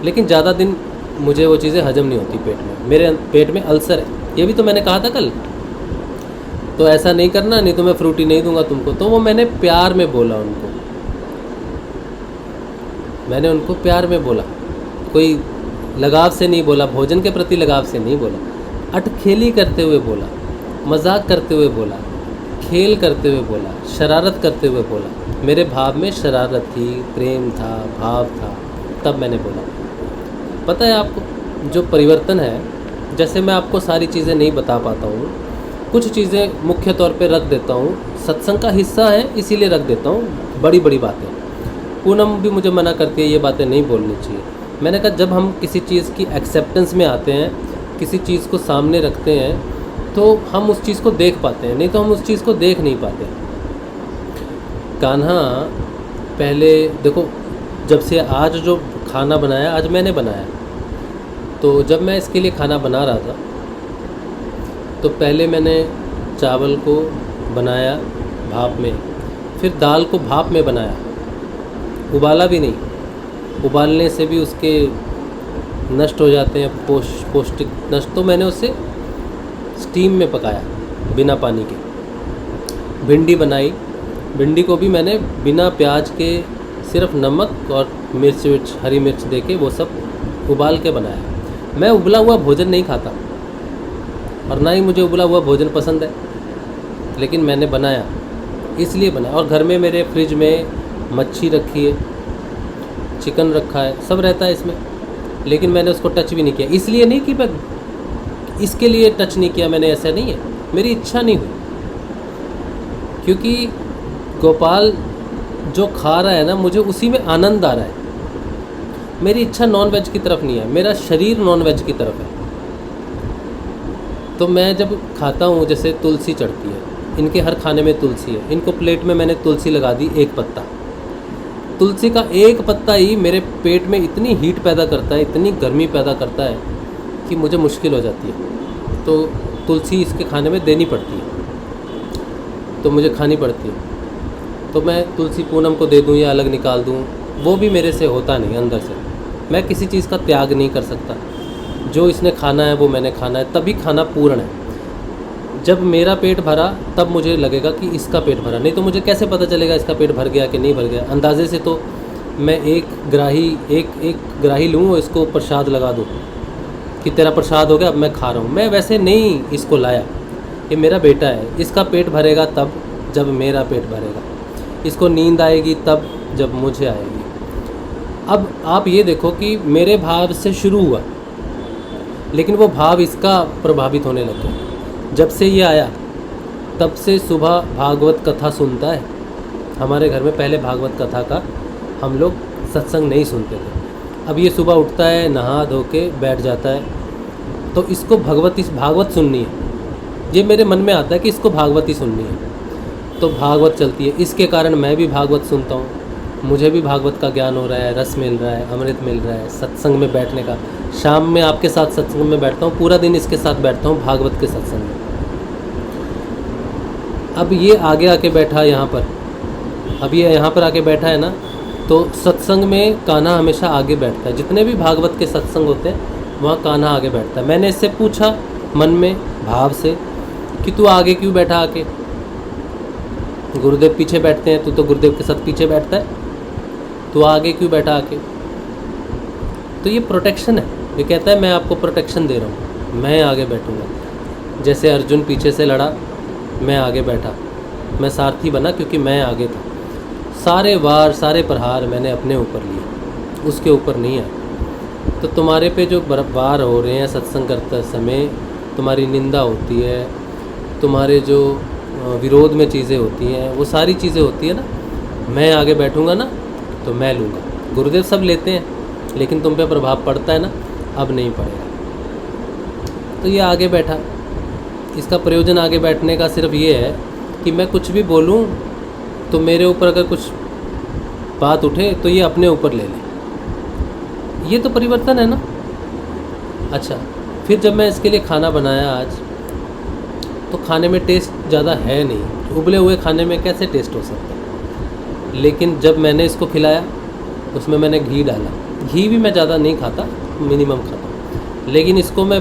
लेकिन ज़्यादा दिन मुझे वो चीज़ें हजम नहीं होती पेट में। मेरे पेट में अल्सर है, ये भी तो मैंने कहा था कल। तो ऐसा नहीं करना, नहीं तो मैं फ्रूटी नहीं दूंगा तुमको। तो वो मैंने प्यार में बोला उनको, मैंने उनको प्यार में बोला, कोई लगाव से नहीं बोला, भोजन के प्रति लगाव से नहीं बोला, अटखेली करते हुए बोला, मजाक करते हुए बोला, खेल करते हुए बोला, शरारत करते हुए बोला। मेरे भाव में शरारत थी, प्रेम था, भाव था, तब मैंने बोला। पता है आपको जो परिवर्तन है, जैसे मैं आपको सारी चीज़ें नहीं बता पाता हूँ, कुछ चीज़ें मुख्य तौर पे रख देता हूँ, सत्संग का हिस्सा है इसीलिए रख देता हूँ। बड़ी बड़ी बातें पूनम भी मुझे मना करती है, ये बातें नहीं बोलनी चाहिए। मैंने कहा जब हम किसी चीज़ की एक्सेप्टेंस में आते हैं, किसी चीज़ को सामने रखते हैं, तो हम उस चीज़ को देख पाते हैं, नहीं तो हम उस चीज़ को देख नहीं पाते। कान्हा पहले देखो, जब से आज जो खाना बनाया, आज मैंने बनाया, तो जब मैं इसके लिए खाना बना रहा था तो पहले मैंने चावल को बनाया भाप में, फिर दाल को भाप में बनाया, उबाला भी नहीं, उबालने से भी उसके नष्ट हो जाते हैं पौष्टिक नष्ट। तो मैंने उसे स्टीम में पकाया बिना पानी के। भिंडी बनाई, भिंडी को भी मैंने बिना प्याज के सिर्फ नमक और मिर्च हरी मिर्च देके वो सब उबाल के बनाया। मैं उबला हुआ भोजन नहीं खाता और ना ही मुझे उबला हुआ भोजन पसंद है, लेकिन मैंने बनाया, इसलिए बनाया। और घर में मेरे फ्रिज में मच्छी रखी है, चिकन रखा है, सब रहता है इसमें, लेकिन मैंने उसको टच भी नहीं किया। इसलिए नहीं कि मैं इसके लिए टच नहीं किया मैंने, ऐसा नहीं है, मेरी इच्छा नहीं हुई, क्योंकि गोपाल जो खा रहा है ना, मुझे उसी में आनंद आ रहा है। मेरी इच्छा नॉन वेज की तरफ नहीं है, मेरा शरीर नॉन वेज की तरफ है। तो मैं जब खाता हूँ, जैसे तुलसी चढ़ती है, इनके हर खाने में तुलसी है, इनको प्लेट में मैंने तुलसी लगा दी, एक पत्ता। तुलसी का एक पत्ता ही मेरे पेट में इतनी हीट पैदा करता है, इतनी गर्मी पैदा करता है कि मुझे मुश्किल हो जाती है। तो तुलसी इसके खाने में देनी पड़ती है, तो मुझे खानी पड़ती है। तो मैं तुलसी पूनम को दे दूँ या अलग निकाल दूँ, वो भी मेरे से होता नहीं अंदर से। मैं किसी चीज़ का त्याग नहीं कर सकता, जो इसने खाना है वो मैंने खाना है, तभी खाना पूर्ण है। जब मेरा पेट भरा तब मुझे लगेगा कि इसका पेट भरा, नहीं तो मुझे कैसे पता चलेगा इसका पेट भर गया कि नहीं भर गया। अंदाजे से तो मैं एक ग्राही लूँ और इसको प्रसाद लगा दूँ कि तेरा प्रसाद हो गया, अब मैं खा रहा हूँ। मैं वैसे नहीं इसको लाया, ये मेरा बेटा है, इसका पेट भरेगा तब जब मेरा पेट भरेगा, इसको नींद आएगी तब जब मुझे आएगी। अब आप ये देखो कि मेरे भाव से शुरू हुआ, लेकिन वो भाव इसका प्रभावित होने लग गया। जब से ये आया तब से सुबह भागवत कथा सुनता है। हमारे घर में पहले भागवत कथा का हम लोग सत्संग नहीं सुनते थे। अब ये सुबह उठता है, नहा धो के बैठ जाता है, तो इसको भागवत सुननी है। ये मेरे मन में आता है कि इसको भागवत ही सुननी है, तो भागवत चलती है। इसके कारण मैं भी भागवत सुनता हूँ, मुझे भी भागवत का ज्ञान हो रहा है, रस मिल रहा है, अमृत मिल रहा है। सत्संग में बैठने का, शाम में आपके साथ सत्संग में बैठता हूँ, पूरा दिन इसके साथ बैठता हूँ भागवत के सत्संग में। अब ये आगे आके बैठा यहाँ पर, अब ये यहाँ पर आके बैठा है ना, तो सत्संग में कान्हा हमेशा आगे बैठता है, जितने भी भागवत के सत्संग होते हैं वहाँ कान्हा आगे बैठता है। मैंने इससे पूछा मन में भाव से कि तू आगे क्यों बैठा आके, गुरुदेव पीछे बैठते हैं, तू तो गुरुदेव के साथ पीछे बैठता है, तू आगे क्यों बैठा आके। तो ये प्रोटेक्शन है, ये कहता है मैं आपको प्रोटेक्शन दे रहा हूँ, मैं आगे बैठूँगा। जैसे अर्जुन पीछे से लड़ा, मैं आगे बैठा, मैं सारथी बना क्योंकि मैं आगे था। सारे वार सारे प्रहार मैंने अपने ऊपर लिए, उसके ऊपर नहीं आए। तो तुम्हारे पे जो वार हो रहे हैं सत्संग करते समय, तुम्हारी निंदा होती है, तुम्हारे जो विरोध में चीज़ें होती हैं, वो सारी चीज़ें होती है ना, मैं आगे बैठूँगा ना तो मैं लूँगा। गुरुदेव सब लेते हैं, लेकिन तुम पे प्रभाव पड़ता है ना, अब नहीं पड़ेगा। तो ये आगे बैठा, इसका प्रयोजन आगे बैठने का सिर्फ ये है कि मैं कुछ भी बोलूं तो मेरे ऊपर अगर कुछ बात उठे तो ये अपने ऊपर ले ले। ये तो परिवर्तन है ना। अच्छा, फिर जब मैं इसके लिए खाना बनाया आज, तो खाने में टेस्ट ज़्यादा है नहीं, उबले हुए खाने में कैसे टेस्ट हो सकता है। लेकिन जब मैंने इसको खिलाया, उसमें मैंने घी डाला। घी भी मैं ज़्यादा नहीं खाता, मिनिमम खाता हूँ। लेकिन इसको मैं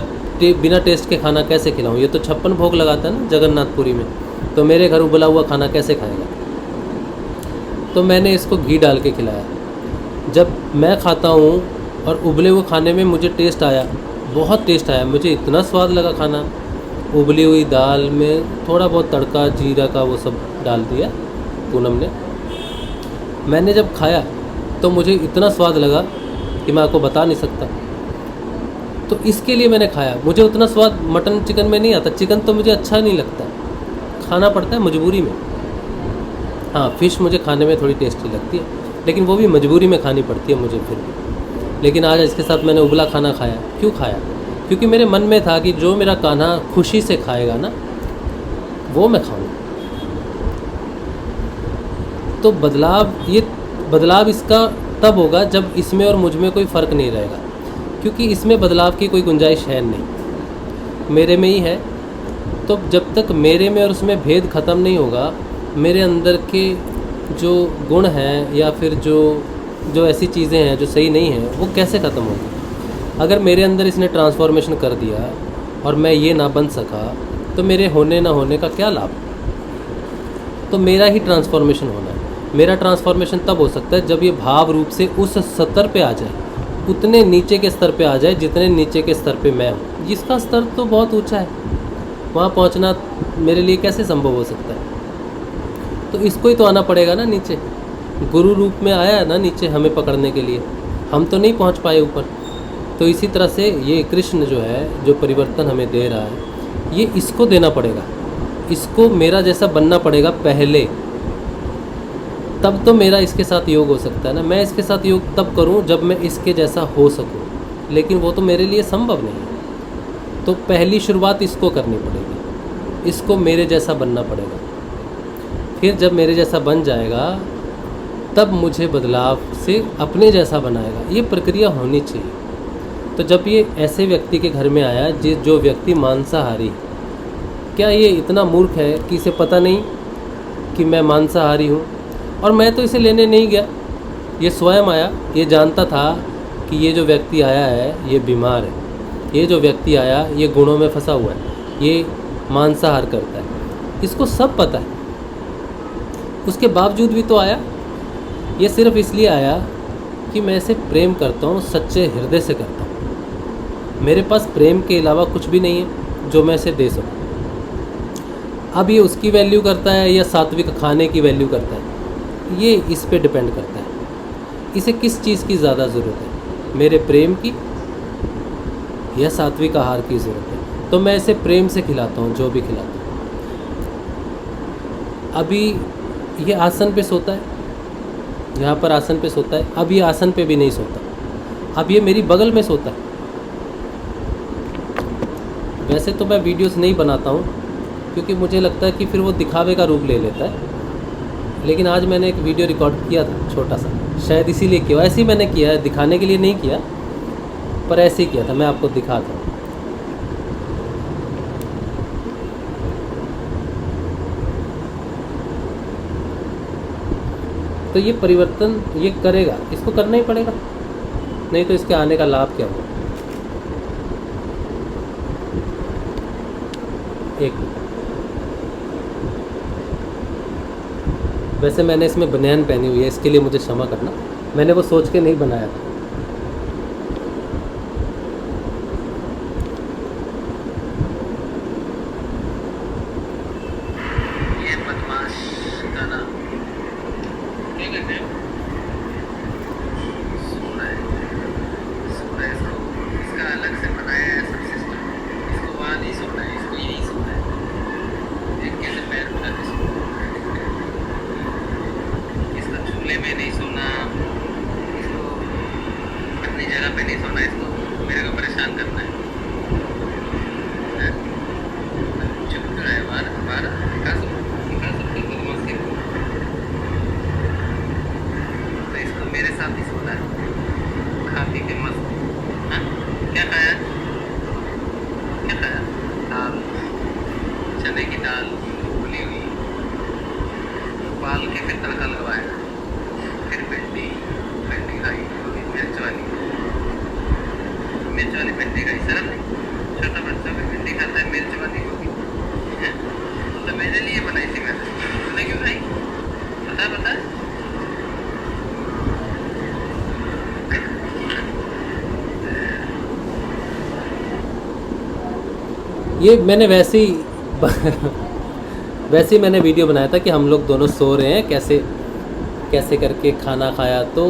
बिना टेस्ट के खाना कैसे खिलाऊँ। ये तो 56 भोग लगाता है ना जगन्नाथपुरी में, तो मेरे घर उबला हुआ खाना कैसे खाएगा। तो मैंने इसको घी डाल के खिलाया। जब मैं खाता हूँ और उबले हुए खाने में मुझे टेस्ट आया, बहुत टेस्ट आया, मुझे इतना स्वाद लगा खाना। उबली हुई दाल में थोड़ा बहुत तड़का जीरा का वो सब डाल दिया पूनम ने। मैंने जब खाया तो मुझे इतना स्वाद लगा कि मैं आपको बता नहीं सकता। तो इसके लिए मैंने खाया। मुझे उतना स्वाद मटन चिकन में नहीं आता। चिकन तो मुझे अच्छा नहीं लगता, खाना पड़ता है मजबूरी में। हाँ, फ़िश मुझे खाने में थोड़ी टेस्टी लगती है, लेकिन वो भी मजबूरी में खानी पड़ती है मुझे फिर भी। लेकिन आज इसके साथ मैंने उबला खाना खाया। क्यों खाया? क्योंकि मेरे मन में था कि जो मेरा कान्हा खुशी से खाएगा ना, वो मैं खाऊँ। तो बदलाव इसका तब होगा जब इसमें और मुझ में कोई फ़र्क नहीं रहेगा, क्योंकि इसमें बदलाव की कोई गुंजाइश है नहीं, मेरे में ही है। तो जब तक मेरे में और उसमें भेद ख़त्म नहीं होगा, मेरे अंदर के जो गुण हैं या फिर जो ऐसी चीज़ें हैं जो सही नहीं हैं, वो कैसे ख़त्म होगी। अगर मेरे अंदर इसने ट्रांसफॉर्मेशन कर दिया और मैं ये ना बन सका, तो मेरे होने ना होने का क्या लाभ। तो मेरा ही ट्रांसफॉर्मेशन होना है। मेरा ट्रांसफॉर्मेशन तब हो सकता है जब ये भाव रूप से उस स्तर पे आ जाए, उतने नीचे के स्तर पे आ जाए जितने नीचे के स्तर पे मैं हूँ। जिसका स्तर तो बहुत ऊंचा है, वहाँ पहुँचना मेरे लिए कैसे संभव हो सकता है। तो इसको ही तो आना पड़ेगा ना नीचे। गुरु रूप में आया है ना नीचे हमें पकड़ने के लिए, हम तो नहीं पहुँच पाए ऊपर। तो इसी तरह से ये कृष्ण जो है, जो परिवर्तन हमें दे रहा है, ये इसको देना पड़ेगा। इसको मेरा जैसा बनना पड़ेगा पहले, तब तो मेरा इसके साथ योग हो सकता है ना। मैं इसके साथ योग तब करूं जब मैं इसके जैसा हो सकूं, लेकिन वो तो मेरे लिए संभव नहीं है। तो पहली शुरुआत इसको करनी पड़ेगी, इसको मेरे जैसा बनना पड़ेगा। फिर जब मेरे जैसा बन जाएगा, तब मुझे बदलाव से अपने जैसा बनाएगा। ये प्रक्रिया होनी चाहिए। तो जब ये ऐसे व्यक्ति के घर में आया जो व्यक्ति मांसाहारी, क्या ये इतना मूर्ख है कि इसे पता नहीं कि मैं मांसाहारी हूँ। और मैं तो इसे लेने नहीं गया, ये स्वयं आया। ये जानता था कि ये जो व्यक्ति आया है ये बीमार है, ये जो व्यक्ति आया ये गुणों में फंसा हुआ है, ये मांसाहार करता है, इसको सब पता है। उसके बावजूद भी तो आया। ये सिर्फ इसलिए आया कि मैं इसे प्रेम करता हूँ, सच्चे हृदय से करता हूँ। मेरे पास प्रेम के अलावा कुछ भी नहीं है जो मैं इसे दे सकूँ। अब ये उसकी वैल्यू करता है या सात्विक खाने की वैल्यू करता है, ये इस पे डिपेंड करता है। इसे किस चीज़ की ज़्यादा ज़रूरत है, मेरे प्रेम की या सात्विक आहार की ज़रूरत है। तो मैं इसे प्रेम से खिलाता हूँ, जो भी खिलाता हूँ। अभी ये आसन पे सोता है, यहाँ पर आसन पे सोता है। अब ये आसन पे भी नहीं सोता, अब ये मेरी बगल में सोता है। वैसे तो मैं वीडियोस नहीं बनाता हूँ, क्योंकि मुझे लगता है कि फिर वो दिखावे का रूप ले लेता है। लेकिन आज मैंने एक वीडियो रिकॉर्ड किया था छोटा सा, शायद इसीलिए किया। ऐसे ही मैंने किया है, दिखाने के लिए नहीं किया, पर ऐसे ही किया था। मैं आपको दिखाता हूँ। तो ये परिवर्तन ये करेगा, इसको करना ही पड़ेगा, नहीं तो इसके आने का लाभ क्या होगा। एक वैसे मैंने इसमें बनियान पहनी हुई है, इसके लिए मुझे क्षमा करना, मैंने वो सोच के नहीं बनाया था। ये बदमाश गाना क्या कहते हैं? सो रहा है इसको, इसका अलग से बनाया है सब सिस्टम। इसको वहाँ नहीं सोना है, इसको यही सोना है। एक कैसे पैर उठा के सोना, इसको झूले में नहीं सोना, इसको अपनी जगह पे नहीं सोना, इसको मेरे को परेशान करना है। हैं? चुप क्यों रहा है? बाहर दिखा सब बदमाशी को। तो इसको मेरे साथ ही सोना है, खा पी के मस्त। हाँ? क्या खाया? दाल, चने की दाल उबली हुई, उबाल के फिर तड़का लगवाया, फिर भिंडी खाई, वो भी मिर्च वाली भिंडी खाई। शर्म नहीं? छोटा बच्चा भी भिंडी खाता है, मिर्च वाली होगी। तो मेरे लिए बनाई थी मैंने, तूने क्यों खाई? बता ये मैंने वैसे ही वैसे ही मैंने वीडियो बनाया था कि हम लोग दोनों सो रहे हैं, कैसे करके खाना खाया। तो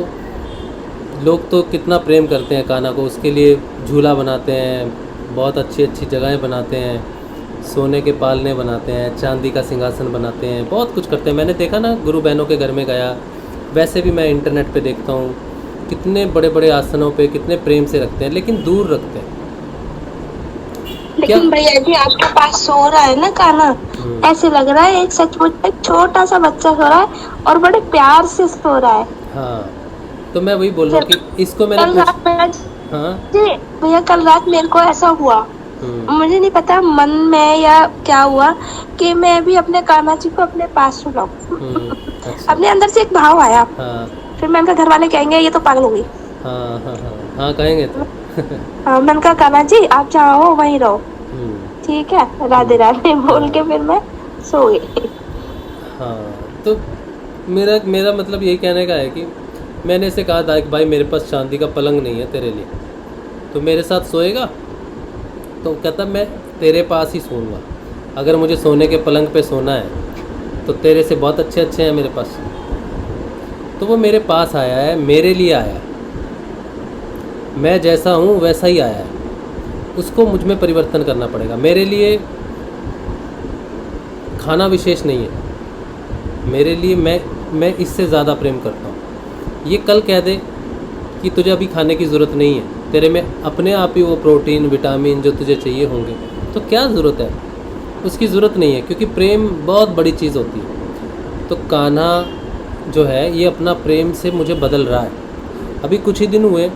लोग तो कितना प्रेम करते हैं खाना को, उसके लिए झूला बनाते हैं, बहुत अच्छी अच्छी जगहें बनाते हैं, सोने के पालने बनाते हैं, चांदी का सिंहासन बनाते हैं, बहुत कुछ करते हैं। मैंने देखा ना, गुरु बहनों के घर में गया, वैसे भी मैं इंटरनेट पे देखता हूँ कितने बड़े बड़े आसनों पे कितने प्रेम से रखते हैं, लेकिन दूर रखते हैं। लेकिन भैया जी आपके पास सो रहा है ना कान्हा, ऐसे लग रहा है एक सचमुच एक छोटा सा बच्चा सो रहा है और बड़े प्यार से सो रहा है। हाँ, तो मैं वही बोल रहा हूँ कि इसको मैंने हाँ जी भैया, कल रात मेरे को ऐसा हुआ, मुझे नहीं पता मन में या क्या हुआ कि मैं भी अपने कान्हा जी को अपने पास सुनाऊं। अच्छा। अपने अंदर से एक भाव आया। हाँ फिर मैंने कहा घर वाले कहेंगे ये तो पागल हो गई। हाँ कहेंगे तो हाँ, मैंने कहा कान्हा जी आप जहाँ हो वहीं रहो, ठीक है, राधे राधे बोल के फिर मैं सो गई। हाँ, तो मेरा मतलब यही कहने का है कि मैंने इसे कहा था कि भाई मेरे पास चांदी का पलंग नहीं है तेरे लिए, तो मेरे साथ सोएगा? तो कहता मैं तेरे पास ही सोऊंगा, अगर मुझे सोने के पलंग पे सोना है तो तेरे से बहुत अच्छे अच्छे हैं मेरे पास। तो वो मेरे पास आया है, मेरे लिए आया है, मैं जैसा हूँ वैसा ही आया है, उसको मुझ में परिवर्तन करना पड़ेगा। मेरे लिए खाना विशेष नहीं है, मेरे लिए मैं इससे ज़्यादा प्रेम करता हूँ। ये कल कह दे कि तुझे अभी खाने की ज़रूरत नहीं है, तेरे में अपने आप ही वो प्रोटीन विटामिन जो तुझे चाहिए होंगे, तो क्या ज़रूरत है? उसकी ज़रूरत नहीं है, क्योंकि प्रेम बहुत बड़ी चीज़ होती है। तो कान्हा जो है ये अपना प्रेम से मुझे बदल रहा है। अभी कुछ ही दिन हुए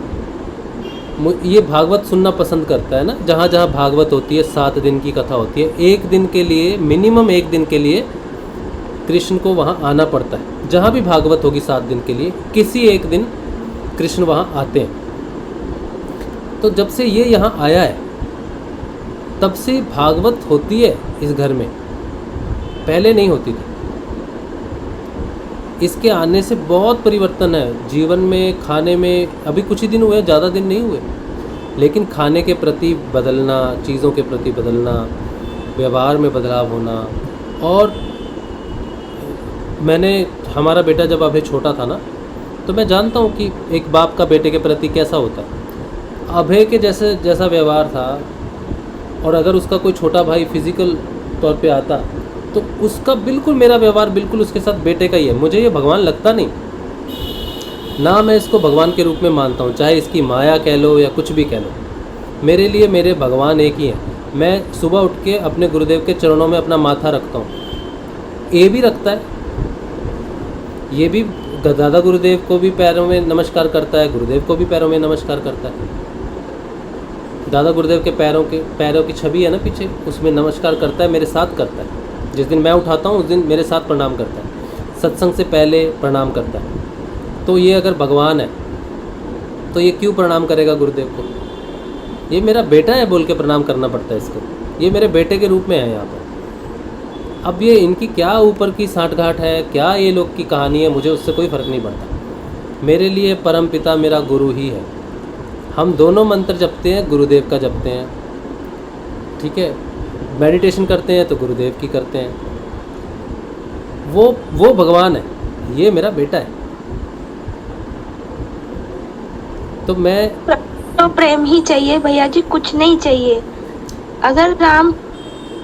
ये भागवत सुनना पसंद करता है ना, जहाँ जहाँ भागवत होती है 7 दिन की कथा होती है, एक दिन के लिए मिनिमम 1 दिन के लिए कृष्ण को वहाँ आना पड़ता है। जहाँ भी भागवत होगी 7 दिन के लिए किसी एक दिन कृष्ण वहाँ आते हैं। तो जब से ये यहाँ आया है तब से भागवत होती है इस घर में, पहले नहीं होती थी। इसके आने से बहुत परिवर्तन है जीवन में, खाने में। अभी कुछ ही दिन हुए, ज़्यादा दिन नहीं हुए, लेकिन खाने के प्रति बदलना, चीज़ों के प्रति बदलना, व्यवहार में बदलाव होना। और हमारा बेटा जब अभी छोटा था ना, तो मैं जानता हूँ कि एक बाप का बेटे के प्रति कैसा होता है। अभय के जैसा व्यवहार था, और अगर उसका कोई छोटा भाई फिजिकल तौर पे आता तो उसका बिल्कुल, मेरा व्यवहार बिल्कुल उसके साथ बेटे का ही है। मुझे ये भगवान लगता नहीं ना, मैं इसको भगवान के रूप में मानता हूँ, चाहे इसकी माया कह लो या कुछ भी कह लो। मेरे लिए मेरे भगवान एक ही हैं। मैं सुबह उठ के अपने गुरुदेव के चरणों में अपना माथा रखता हूँ, ये भी रखता है, ये भी दादा गुरुदेव को भी पैरों में नमस्कार करता है, गुरुदेव को भी पैरों में नमस्कार करता है। दादा गुरुदेव के पैरों की छवि है ना पीछे, उसमें नमस्कार करता है, मेरे साथ करता है। जिस दिन मैं उठाता हूँ उस दिन मेरे साथ प्रणाम करता है, सत्संग से पहले प्रणाम करता है। तो ये अगर भगवान है तो ये क्यों प्रणाम करेगा गुरुदेव को? ये मेरा बेटा है बोल के प्रणाम करना पड़ता है इसको, ये मेरे बेटे के रूप में है यहाँ पर। अब ये इनकी क्या ऊपर की साठगांठ है, क्या ये लोग की कहानी है, मुझे उससे कोई फ़र्क नहीं पड़ता। मेरे लिए परम पिता मेरा गुरु ही है। हम दोनों मंत्र जपते हैं, गुरुदेव का जपते हैं, ठीक है। मेडिटेशन करते हैं तो गुरुदेव की करते हैं। वो भगवान है, ये मेरा बेटा है। तो मैं तो प्रेम ही चाहिए भैया जी, कुछ नहीं चाहिए। अगर राम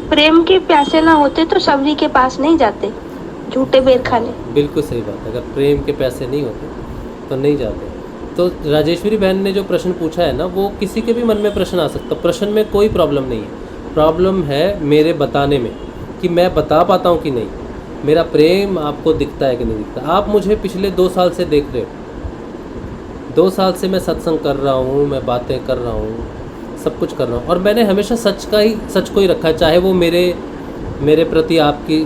प्रेम के प्यासे ना होते तो सबरी के पास नहीं जाते झूठे बेर खाने। बिल्कुल सही बात है, अगर प्रेम के पैसे नहीं होते तो नहीं जाते। तो राजेश्वरी बहन ने जो प्रश्न पूछा है ना, वो किसी के भी मन में प्रश्न आ सकता। प्रश्न में कोई प्रॉब्लम नहीं है, प्रॉब्लम है मेरे बताने में कि मैं बता पाता हूँ कि नहीं, मेरा प्रेम आपको दिखता है कि नहीं दिखता। आप मुझे पिछले 2 साल से देख रहे हो, 2 साल से मैं सत्संग कर रहा हूँ, मैं बातें कर रहा हूँ, सब कुछ कर रहा हूँ, और मैंने हमेशा सच को ही रखा है। चाहे वो मेरे प्रति आपकी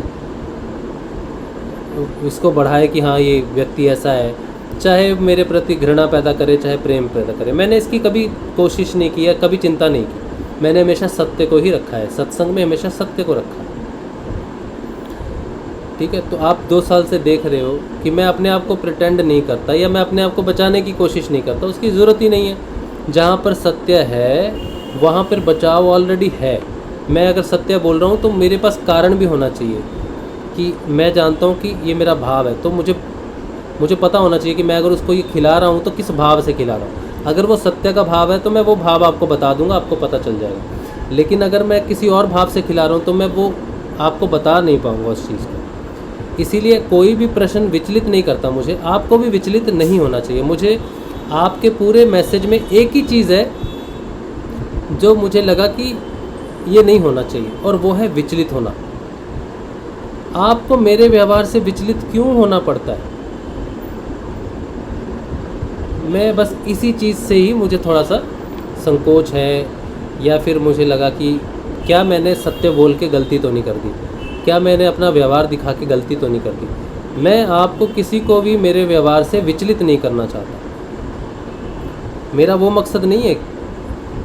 इसको बढ़ाए कि हाँ ये व्यक्ति ऐसा है, चाहे मेरे प्रति घृणा पैदा करे, चाहे प्रेम पैदा करे, मैंने इसकी कभी कोशिश नहीं की है, कभी चिंता नहीं की। मैंने हमेशा सत्य को ही रखा है, सत्संग में हमेशा सत्य को रखा है, ठीक है। तो आप 2 साल से देख रहे हो कि मैं अपने आप को प्रिटेंड नहीं करता या मैं अपने आप को बचाने की कोशिश नहीं करता, उसकी ज़रूरत ही नहीं है। जहाँ पर सत्य है वहाँ पर बचाव ऑलरेडी है। मैं अगर सत्य बोल रहा हूँ तो मेरे पास कारण भी होना चाहिए कि मैं जानता हूँ कि ये मेरा भाव है, तो मुझे पता होना चाहिए कि मैं अगर उसको ये खिला रहा हूँ तो किस भाव से खिला रहा हूँ। अगर वो सत्य का भाव है तो मैं वो भाव आपको बता दूंगा, आपको पता चल जाएगा। लेकिन अगर मैं किसी और भाव से खिला रहा हूँ तो मैं वो आपको बता नहीं पाऊँगा उस चीज़ को। इसीलिए कोई भी प्रश्न विचलित नहीं करता मुझे, आपको भी विचलित नहीं होना चाहिए। मुझे आपके पूरे मैसेज में एक ही चीज़ है जो मुझे लगा कि ये नहीं होना चाहिए, और वो है विचलित होना। आपको मेरे व्यवहार से विचलित क्यों होना पड़ता है? मैं बस इसी चीज़ से ही मुझे थोड़ा सा संकोच है, या फिर मुझे लगा कि क्या मैंने सत्य बोल के गलती तो नहीं कर दी, क्या मैंने अपना व्यवहार दिखा के गलती तो नहीं कर दी। मैं आपको किसी को भी मेरे व्यवहार से विचलित नहीं करना चाहता। मेरा वो मकसद नहीं है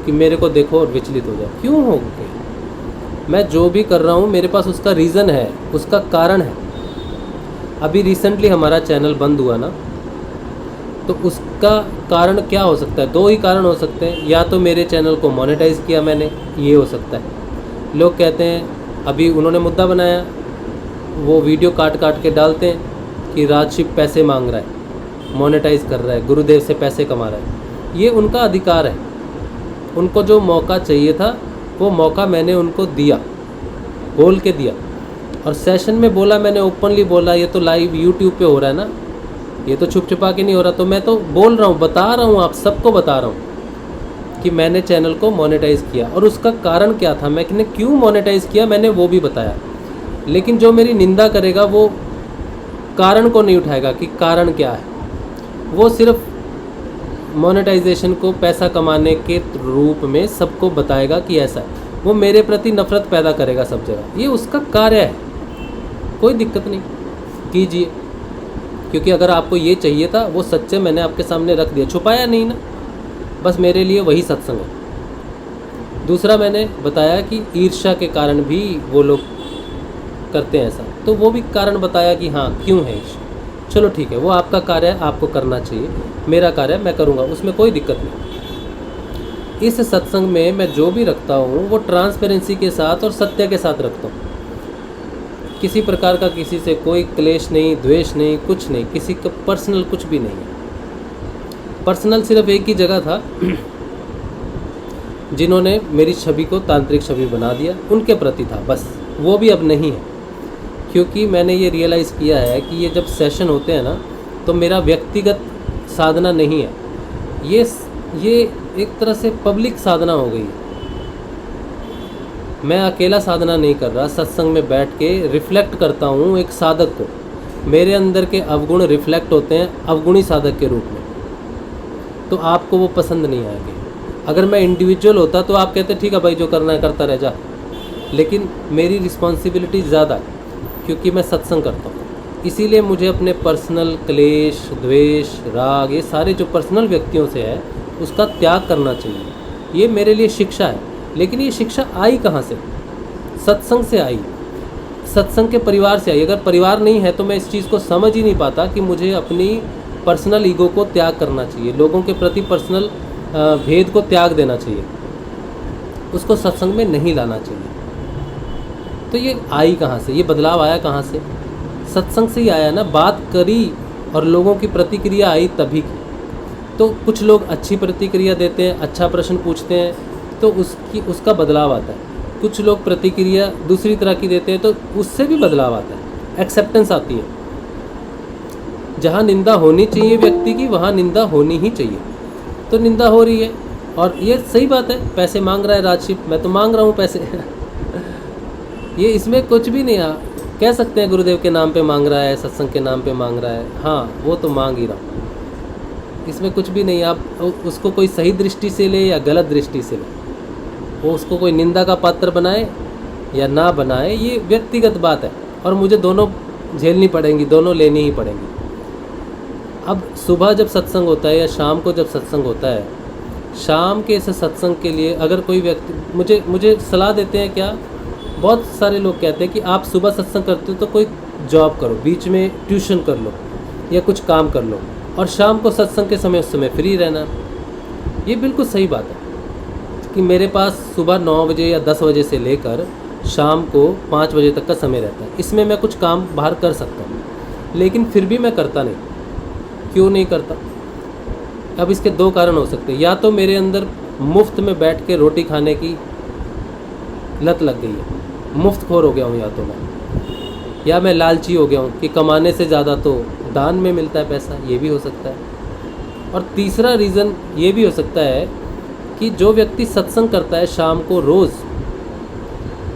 कि मेरे को देखो और विचलित हो जाओ। क्यों हो गए? मैं जो भी कर रहा हूँ मेरे पास उसका रीज़न है, उसका कारण है। अभी रिसेंटली हमारा चैनल बंद हुआ ना, तो उसका कारण क्या हो सकता है? 2 ही कारण हो सकते हैं। या तो मेरे चैनल को मोनेटाइज़ किया मैंने, ये हो सकता है। लोग कहते हैं, अभी उन्होंने मुद्दा बनाया, वो वीडियो काट के डालते हैं कि राजशिव पैसे मांग रहा है, मोनेटाइज़ कर रहा है, गुरुदेव से पैसे कमा रहा है। ये उनका अधिकार है, उनको जो मौका चाहिए था वो मौका मैंने उनको दिया, बोल के दिया। और सेशन में बोला मैंने, ओपनली बोला। ये तो लाइव यूट्यूब पे हो रहा है ना, ये तो छुप छुपा के नहीं हो रहा। तो मैं तो बोल रहा हूँ, बता रहा हूँ, आप सबको बता रहा हूँ कि मैंने चैनल को मोनेटाइज़ किया। और उसका कारण क्या था, मैंने क्यों मोनेटाइज़ किया, मैंने वो भी बताया। लेकिन जो मेरी निंदा करेगा वो कारण को नहीं उठाएगा कि कारण क्या है। वो सिर्फ मोनेटाइजेशन को पैसा कमाने के रूप में सबको बताएगा कि ऐसा है। वो मेरे प्रति नफरत पैदा करेगा सब जगह, ये उसका कार्य है, कोई दिक्कत नहीं, कीजिए। क्योंकि अगर आपको ये चाहिए था, वो सच्चे मैंने आपके सामने रख दिया, छुपाया नहीं ना। बस मेरे लिए वही सत्संग है। दूसरा मैंने बताया कि ईर्ष्या के कारण भी वो लोग करते हैं ऐसा, तो वो भी कारण बताया कि हाँ क्यों है ईर्ष्या। चलो ठीक है, वो आपका कार्य है, आपको करना चाहिए। मेरा कार्य है, मैं करूँगा, उसमें कोई दिक्कत नहीं। इस सत्संग में मैं जो भी रखता हूँ वो ट्रांसपेरेंसी के साथ और सत्य के साथ रखता हूँ। किसी प्रकार का किसी से कोई क्लेश नहीं, द्वेष नहीं, कुछ नहीं, किसी का पर्सनल कुछ भी नहीं है। पर्सनल सिर्फ एक ही जगह था, जिन्होंने मेरी छवि को तांत्रिक छवि बना दिया, उनके प्रति था बस। वो भी अब नहीं है, क्योंकि मैंने ये रियलाइज़ किया है कि ये जब सेशन होते हैं ना, तो मेरा व्यक्तिगत साधना नहीं है, ये एक तरह से पब्लिक साधना हो गई है। मैं अकेला साधना नहीं कर रहा, सत्संग में बैठ के रिफ्लेक्ट करता हूँ एक साधक को। मेरे अंदर के अवगुण रिफ्लेक्ट होते हैं अवगुणी साधक के रूप में, तो आपको वो पसंद नहीं आएंगे। अगर मैं इंडिविजुअल होता तो आप कहते ठीक है भाई, जो करना है करता रह जा। लेकिन मेरी रिस्पॉन्सिबिलिटी ज़्यादा है, क्योंकि मैं सत्संग करता हूँ। इसीलिए मुझे अपने पर्सनल क्लेश, द्वेष, राग, ये सारे जो पर्सनल व्यक्तियों से है उसका त्याग करना चाहिए। ये मेरे लिए शिक्षा है। लेकिन ये शिक्षा आई कहाँ से? सत्संग से आई, सत्संग के परिवार से आई। अगर परिवार नहीं है तो मैं इस चीज़ को समझ ही नहीं पाता कि मुझे अपनी पर्सनल ईगो को त्याग करना चाहिए, लोगों के प्रति पर्सनल भेद को त्याग देना चाहिए, उसको सत्संग में नहीं लाना चाहिए। तो ये आई कहाँ से? ये बदलाव आया कहाँ से? सत्संग से ही आया ना। बात करी और लोगों की प्रतिक्रिया आई तभी की। तो कुछ लोग अच्छी प्रतिक्रिया देते हैं, अच्छा प्रश्न पूछते हैं, तो उसका बदलाव आता है। कुछ लोग प्रतिक्रिया दूसरी तरह की देते हैं तो उससे भी बदलाव आता है, एक्सेप्टेंस आती है। जहाँ निंदा होनी चाहिए व्यक्ति की, वहाँ निंदा होनी ही चाहिए। तो निंदा हो रही है और ये सही बात है। पैसे मांग रहा है राजशिव, मैं तो मांग रहा हूँ पैसे ये इसमें कुछ भी नहीं है। कह सकते हैं गुरुदेव के नाम पे मांग रहा है, सत्संग के नाम पे मांग रहा है, हाँ वो तो मांग ही रहा हूँ, इसमें कुछ भी नहीं। आप उसको कोई सही दृष्टि से ले या गलत दृष्टि से ले, वो उसको कोई निंदा का पात्र बनाए या ना बनाए, ये व्यक्तिगत बात है। और मुझे दोनों झेलनी पड़ेंगी, दोनों लेनी ही पड़ेंगी। अब सुबह जब सत्संग होता है या शाम को जब सत्संग होता है, शाम के इस सत्संग के लिए अगर कोई व्यक्ति मुझे सलाह देते हैं, क्या बहुत सारे लोग कहते हैं कि आप सुबह सत्संग करते हो तो कोई जॉब करो, बीच में ट्यूशन कर लो या कुछ काम कर लो, और शाम को सत्संग के समय उस समय फ्री रहना। ये बिल्कुल सही बात है कि मेरे पास सुबह 9 बजे या 10 बजे से लेकर शाम को 5 बजे तक का समय रहता है। इसमें मैं कुछ काम बाहर कर सकता हूँ, लेकिन फिर भी मैं करता नहीं। क्यों नहीं करता? अब इसके दो कारण हो सकते हैं। या तो मेरे अंदर मुफ्त में बैठ के रोटी खाने की लत लग गई है, मुफ्तखोर हो गया हूँ, या मैं लालची हो गया हूँ कि कमाने से ज़्यादा तो दान में मिलता है पैसा, ये भी हो सकता है। और तीसरा रीज़न ये भी हो सकता है कि जो व्यक्ति सत्संग करता है शाम को रोज़,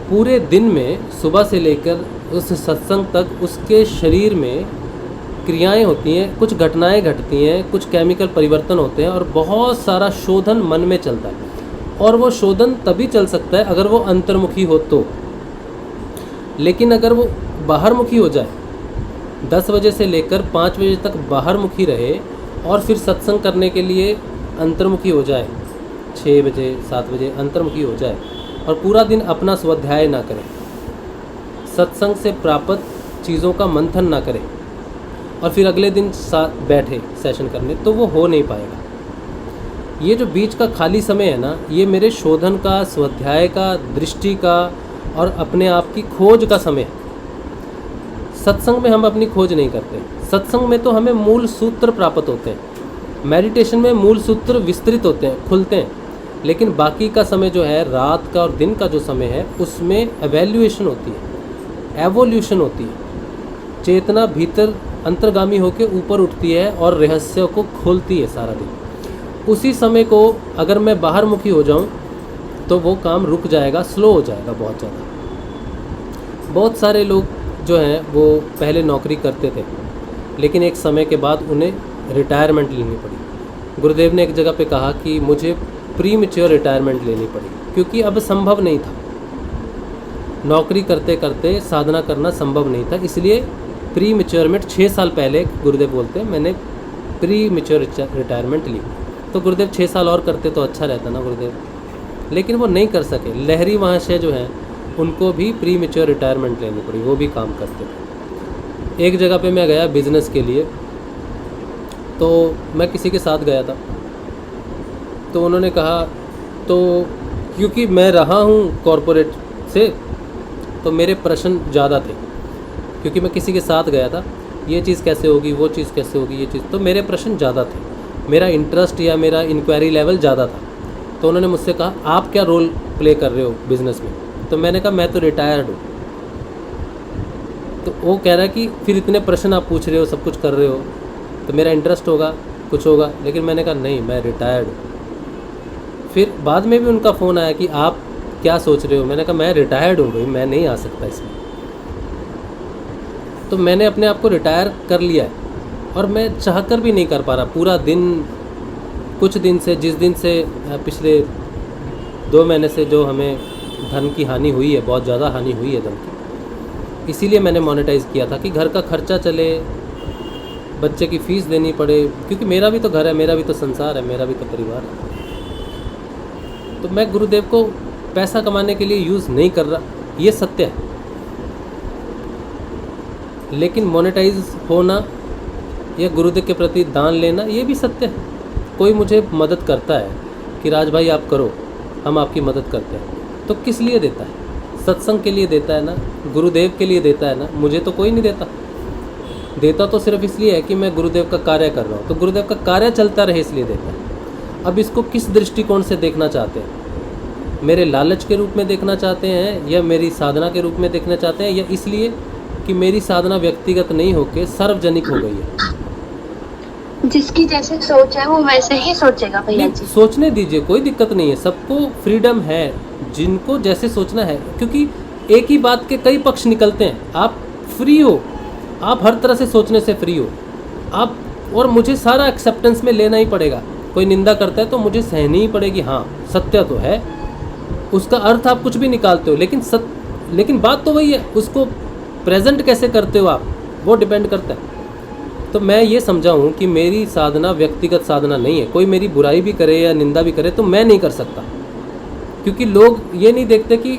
पूरे दिन में सुबह से लेकर उस सत्संग तक उसके शरीर में क्रियाएं होती हैं, कुछ घटनाएं घटती हैं, कुछ केमिकल परिवर्तन होते हैं और बहुत सारा शोधन मन में चलता है। और वो शोधन तभी चल सकता है अगर वो अंतर्मुखी हो तो। लेकिन अगर वो बाहरमुखी हो जाए, 10 बजे से लेकर 5 बजे तक बाहरमुखी रहे और फिर सत्संग करने के लिए अंतर्मुखी हो जाए, 6 बजे 7 बजे अंतर्मुखी हो जाए और पूरा दिन अपना स्वाध्याय ना करे, सत्संग से प्राप्त चीज़ों का मंथन ना करे और फिर अगले दिन बैठे सेशन करने, तो वो हो नहीं पाएगा। ये जो बीच का खाली समय है ना, ये मेरे शोधन का, स्वाध्याय का, दृष्टि का और अपने आप की खोज का समय है। सत्संग में हम अपनी खोज नहीं करते। सत्संग में तो हमें मूल सूत्र प्राप्त होते हैं, मेडिटेशन में मूल सूत्र विस्तृत होते हैं, खुलते हैं। लेकिन बाकी का समय जो है, रात का और दिन का जो समय है, उसमें एवेल्यूएशन होती है, एवोल्यूशन होती है। चेतना भीतर अंतर्गामी होकर ऊपर उठती है और रहस्यों को खोलती है सारा दिन। उसी समय को अगर मैं बाहरमुखी हो जाऊं तो वो काम रुक जाएगा, स्लो हो जाएगा बहुत ज़्यादा। बहुत सारे लोग जो हैं वो पहले नौकरी करते थे, लेकिन एक समय के बाद उन्हें रिटायरमेंट लेनी पड़ी। गुरुदेव ने एक जगह पे कहा कि मुझे प्री मैच्योर रिटायरमेंट लेनी पड़ी, क्योंकि अब संभव नहीं था, नौकरी करते करते साधना करना संभव नहीं था। इसलिए प्री मैच्योरमेंट 6 साल पहले गुरुदेव बोलते हैं मैंने प्री मैच्योर रिटायरमेंट ली। तो गुरुदेव 6 साल और करते तो अच्छा रहता ना गुरुदेव, लेकिन वो नहीं कर सके। लहरी महाशय जो हैं उनको भी प्री मैच्योर रिटायरमेंट लेनी पड़ी, वो भी काम करते थे। एक जगह पे मैं गया बिज़नेस के लिए, तो मैं किसी के साथ गया था, तो उन्होंने कहा, तो क्योंकि मैं रहा हूँ कॉरपोरेट से तो मेरे प्रश्न ज़्यादा थे, क्योंकि मैं किसी के साथ गया था, ये चीज़ कैसे होगी, वो चीज़ कैसे होगी, ये चीज़, तो मेरे प्रश्न ज़्यादा थे, मेरा इंटरेस्ट या मेरा इंक्वायरी लेवल ज़्यादा था। तो उन्होंने मुझसे कहा आप क्या रोल प्ले कर रहे हो बिज़नेस में? तो मैंने कहा मैं तो रिटायर्ड हूँ। तो वो कह रहा है कि फिर इतने प्रश्न आप पूछ रहे हो, सब कुछ कर रहे हो, तो मेरा इंटरेस्ट होगा, कुछ होगा। लेकिन मैंने कहा नहीं, मैं रिटायर्ड हूँ। फिर बाद में भी उनका फ़ोन आया कि आप क्या सोच रहे हो? मैंने कहा मैं रिटायर्ड हूँ भाई, मैं नहीं आ सकता इसमें। तो मैंने अपने आप को रिटायर कर लिया है और मैं चाहकर भी नहीं कर पा रहा। पूरा दिन, कुछ दिन से, जिस दिन से पिछले 2 महीने से जो हमें धन की हानि हुई है, बहुत ज़्यादा हानि हुई है धन की, इसीलिए मैंने मोनेटाइज़ किया था कि घर का खर्चा चले, बच्चे की फ़ीस देनी पड़े, क्योंकि मेरा भी तो घर है, मेरा भी तो संसार है, मेरा भी तो परिवार है। तो मैं गुरुदेव को पैसा कमाने के लिए यूज़ नहीं कर रहा, ये सत्य है। लेकिन मोनेटाइज होना या गुरुदेव के प्रति दान लेना, ये भी सत्य है। कोई मुझे मदद करता है कि राज भाई आप करो, हम आपकी मदद करते हैं, तो किस लिए देता है? सत्संग के लिए देता है ना, गुरुदेव के लिए देता है ना, मुझे तो कोई नहीं देता। देता तो सिर्फ इसलिए है कि मैं गुरुदेव का कार्य कर रहा हूँ, तो गुरुदेव का कार्य चलता रहे इसलिए देता है। अब इसको किस दृष्टिकोण से देखना चाहते हैं? मेरे लालच के रूप में देखना चाहते हैं, या मेरी साधना के रूप में देखना चाहते हैं, या इसलिए कि मेरी साधना व्यक्तिगत नहीं होकर सार्वजनिक हो गई है? जिसकी जैसे सोच है वो वैसे ही सोचेगा भैया जी। सोचने दीजिए, कोई दिक्कत नहीं है, सबको फ्रीडम है, जिनको जैसे सोचना है, क्योंकि एक ही बात के कई पक्ष निकलते हैं। आप फ्री हो, आप हर तरह से सोचने से फ्री हो आप, और मुझे सारा एक्सेप्टेंस में लेना ही पड़ेगा। कोई निंदा करता है तो मुझे सहनी ही पड़ेगी, हाँ सत्य तो है, उसका अर्थ आप कुछ भी निकालते हो, लेकिन बात तो वही है, उसको प्रेजेंट कैसे करते हो आप, वो डिपेंड करता है। तो मैं ये समझा हूँ कि मेरी साधना व्यक्तिगत साधना नहीं है। कोई मेरी बुराई भी करे या निंदा भी करे तो मैं नहीं कर सकता, क्योंकि लोग ये नहीं देखते कि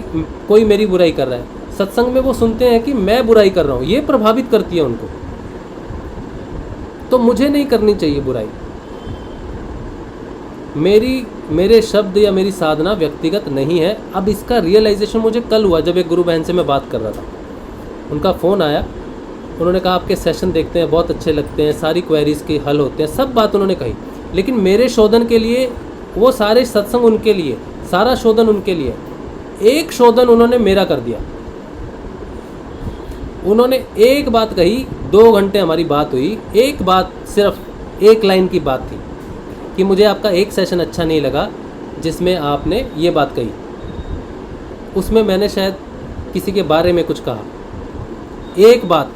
कोई मेरी बुराई कर रहा है। सत्संग में वो सुनते हैं कि मैं बुराई कर रहा हूँ, ये प्रभावित करती है उनको, तो मुझे नहीं करनी चाहिए बुराई। मेरे शब्द या मेरी साधना व्यक्तिगत नहीं है। अब इसका रियलाइजेशन मुझे कल हुआ, जब एक गुरु बहन से मैं बात कर रहा था, उनका फ़ोन आया, उन्होंने कहा आपके सेशन देखते हैं, बहुत अच्छे लगते हैं, सारी क्वेरीज़ के हल होते हैं, सब बात उन्होंने कही, लेकिन मेरे शोधन के लिए, वो सारे सत्संग उनके लिए, सारा शोधन उनके लिए, एक शोधन उन्होंने मेरा कर दिया। उन्होंने एक बात कही, 2 घंटे हमारी बात हुई, एक बात, सिर्फ एक लाइन की बात थी कि मुझे आपका एक सेशन अच्छा नहीं लगा जिसमें आपने ये बात कही, उसमें मैंने शायद किसी के बारे में कुछ कहा। एक बात,